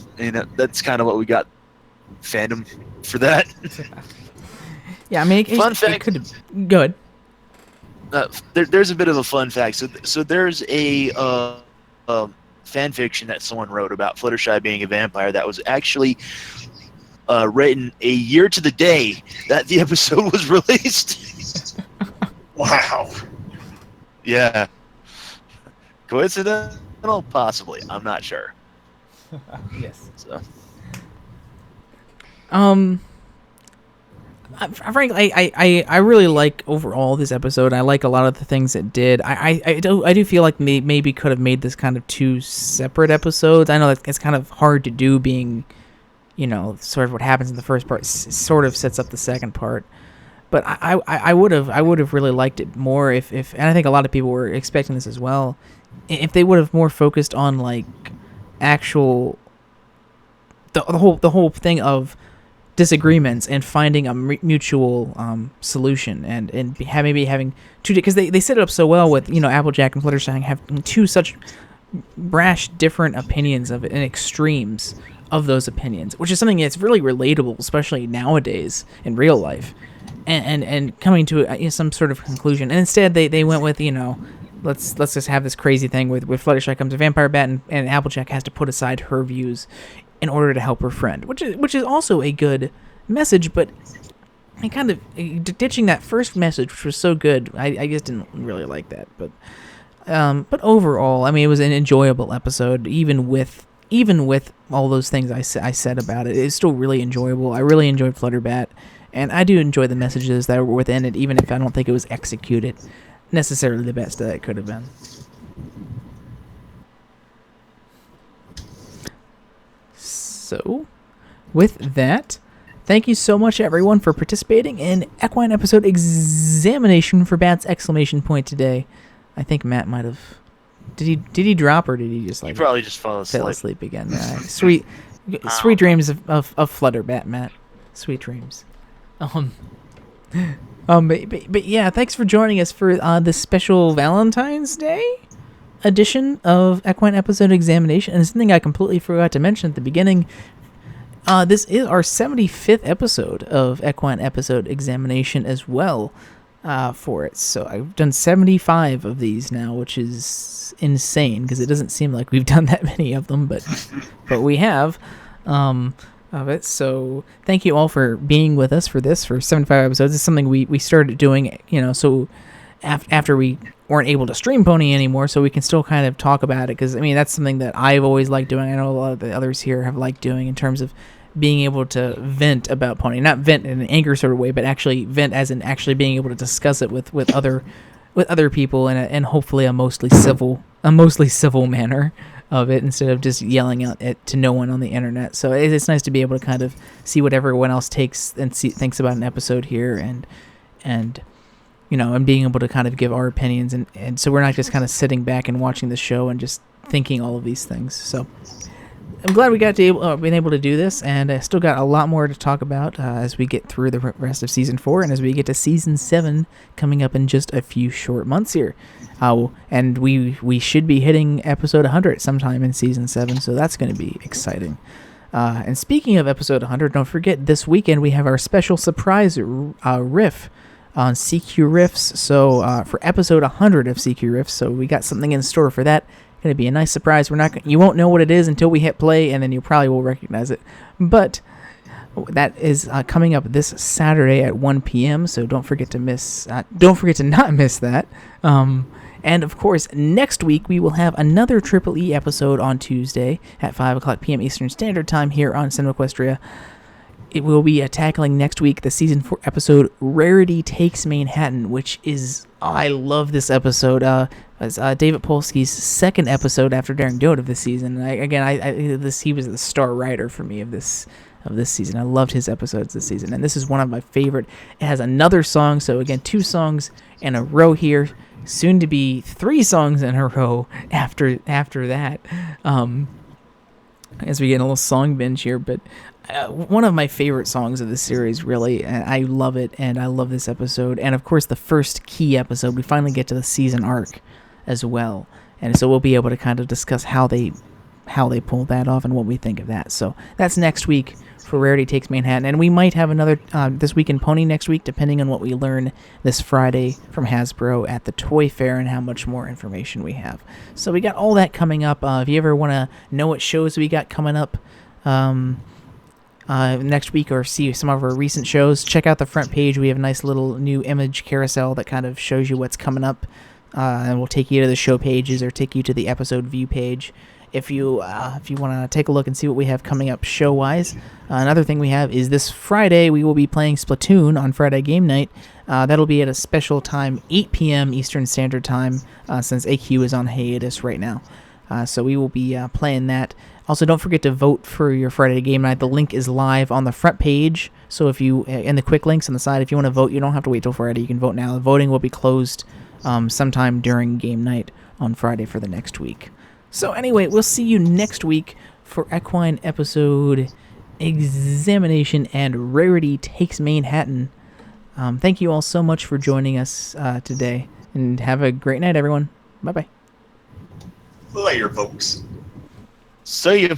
that's kind of what we got fandom for that. Yeah, I mean, fun fact. It could good. There's a bit of a fun fact. So there's a fan fiction that someone wrote about Fluttershy being a vampire that was actually written a year to the day that the episode was released. Wow. Yeah. Coincidental? Possibly. I'm not sure. Yes. So. Frankly, I really like overall this episode. I like a lot of the things it did. I do feel like maybe could have made this kind of two separate episodes. I know that it's kind of hard to do, being, sort of what happens in the first part sort of sets up the second part. But I would have really liked it more if and I think a lot of people were expecting this as well, if they would have more focused on like actual the whole thing of disagreements and finding a mutual solution, and maybe having two, because they set it up so well with Applejack and Fluttershy having two such brash different opinions of it and extremes of those opinions, which is something that's really relatable, especially nowadays in real life, and coming to some sort of conclusion. And instead they went with let's just have this crazy thing with Fluttershy comes a vampire bat, and Applejack has to put aside her views in order to help her friend, which is also a good message, but I kind of ditching that first message, which was so good. I just didn't really like that, but overall, I mean, it was an enjoyable episode, even with all those things I said about it. It's still really enjoyable. I really enjoyed Flutterbat, and I do enjoy the messages that were within it, even if I don't think it was executed necessarily the best that it could have been. So, with that, thank you so much, everyone, for participating in Equine Episode Examination for Bat's exclamation point today. I think Matt might have... Did he drop, or did he just He probably just fell asleep again? Sweet dreams of Flutterbat, Matt. Sweet dreams. But yeah, thanks for joining us for this special Valentine's Day edition of Equine Episode Examination. And something I completely forgot to mention at the beginning, this is our 75th episode of Equine Episode Examination as well for it. So I've done 75 of these now, which is insane because it doesn't seem like we've done that many of them, but we have of it. So thank you all for being with us for 75 episodes. It's something we started doing, so after we weren't able to stream Pony anymore, so we can still kind of talk about it, because I mean that's something that I've always liked doing. I know a lot of the others here have liked doing, in terms of being able to vent about Pony, not vent in an anger sort of way, but actually vent as in actually being able to discuss it with other people in and hopefully a mostly civil manner of it, instead of just yelling out it to no one on the internet. So it's nice to be able to kind of see what everyone else thinks about an episode here, and being able to kind of give our opinions, and so we're not just kind of sitting back and watching the show and just thinking all of these things. So I'm glad we got to been able to do this, and I still got a lot more to talk about as we get through the rest of Season 4, and as we get to Season 7 coming up in just a few short months here. And we should be hitting episode 100 sometime in Season 7, so that's going to be exciting. And speaking of episode 100, don't forget, this weekend we have our special surprise riff on CQ Riffs, so for episode 100 of CQ Riffs, so we got something in store for that. Going to be a nice surprise. You won't know what it is until we hit play, and then you probably will recognize it. But That is coming up this Saturday at 1 p.m. So don't forget to not miss that. And of course, next week we will have another Triple E episode on Tuesday at 5 o'clock p.m. Eastern Standard Time here on CinemaQuestria. It will be tackling next week the season 4 episode Rarity Takes Manhattan, which is I love this episode. It's David Polsky's second episode after Daring Goat of this season. He was the star writer for me of this season. I loved his episodes this season, and this is one of my favorite. It has another song, so again, 2 songs in a row here. Soon to be 3 songs in a row after that. As we get a little song binge here, but one of my favorite songs of the series, really. I love it, and I love this episode. And of course, the first key episode, we finally get to the season arc as well, and so we'll be able to kind of discuss how they pull that off and what we think of that. So that's next week for Rarity Takes Manhattan, and we might have another This Week in Pony next week, depending on what we learn this Friday from Hasbro at the Toy Fair and how much more information we have. So we got all that coming up. If you ever want to know what shows we got coming up next week or see some of our recent shows, check out the front page. We have a nice little new image carousel that kind of shows you what's coming up, and we'll take you to the show pages or take you to the episode view page. If you want to take a look and see what we have coming up show-wise. Another thing we have is this Friday we will be playing Splatoon on Friday Game Night. That'll be at a special time, 8 p.m. Eastern Standard Time, since AQ is on hiatus right now. So we will be playing that. Also, don't forget to vote for your Friday Game Night. The link is live on the front page. So if you, in the quick links on the side, if you want to vote, you don't have to wait till Friday. You can vote now. The voting will be closed sometime during Game Night on Friday for the next week. So anyway, we'll see you next week for Equine Episode Examination and Rarity Takes Manhattan. Thank you all so much for joining us today, and have a great night, everyone. Bye-bye. Later, folks. See you.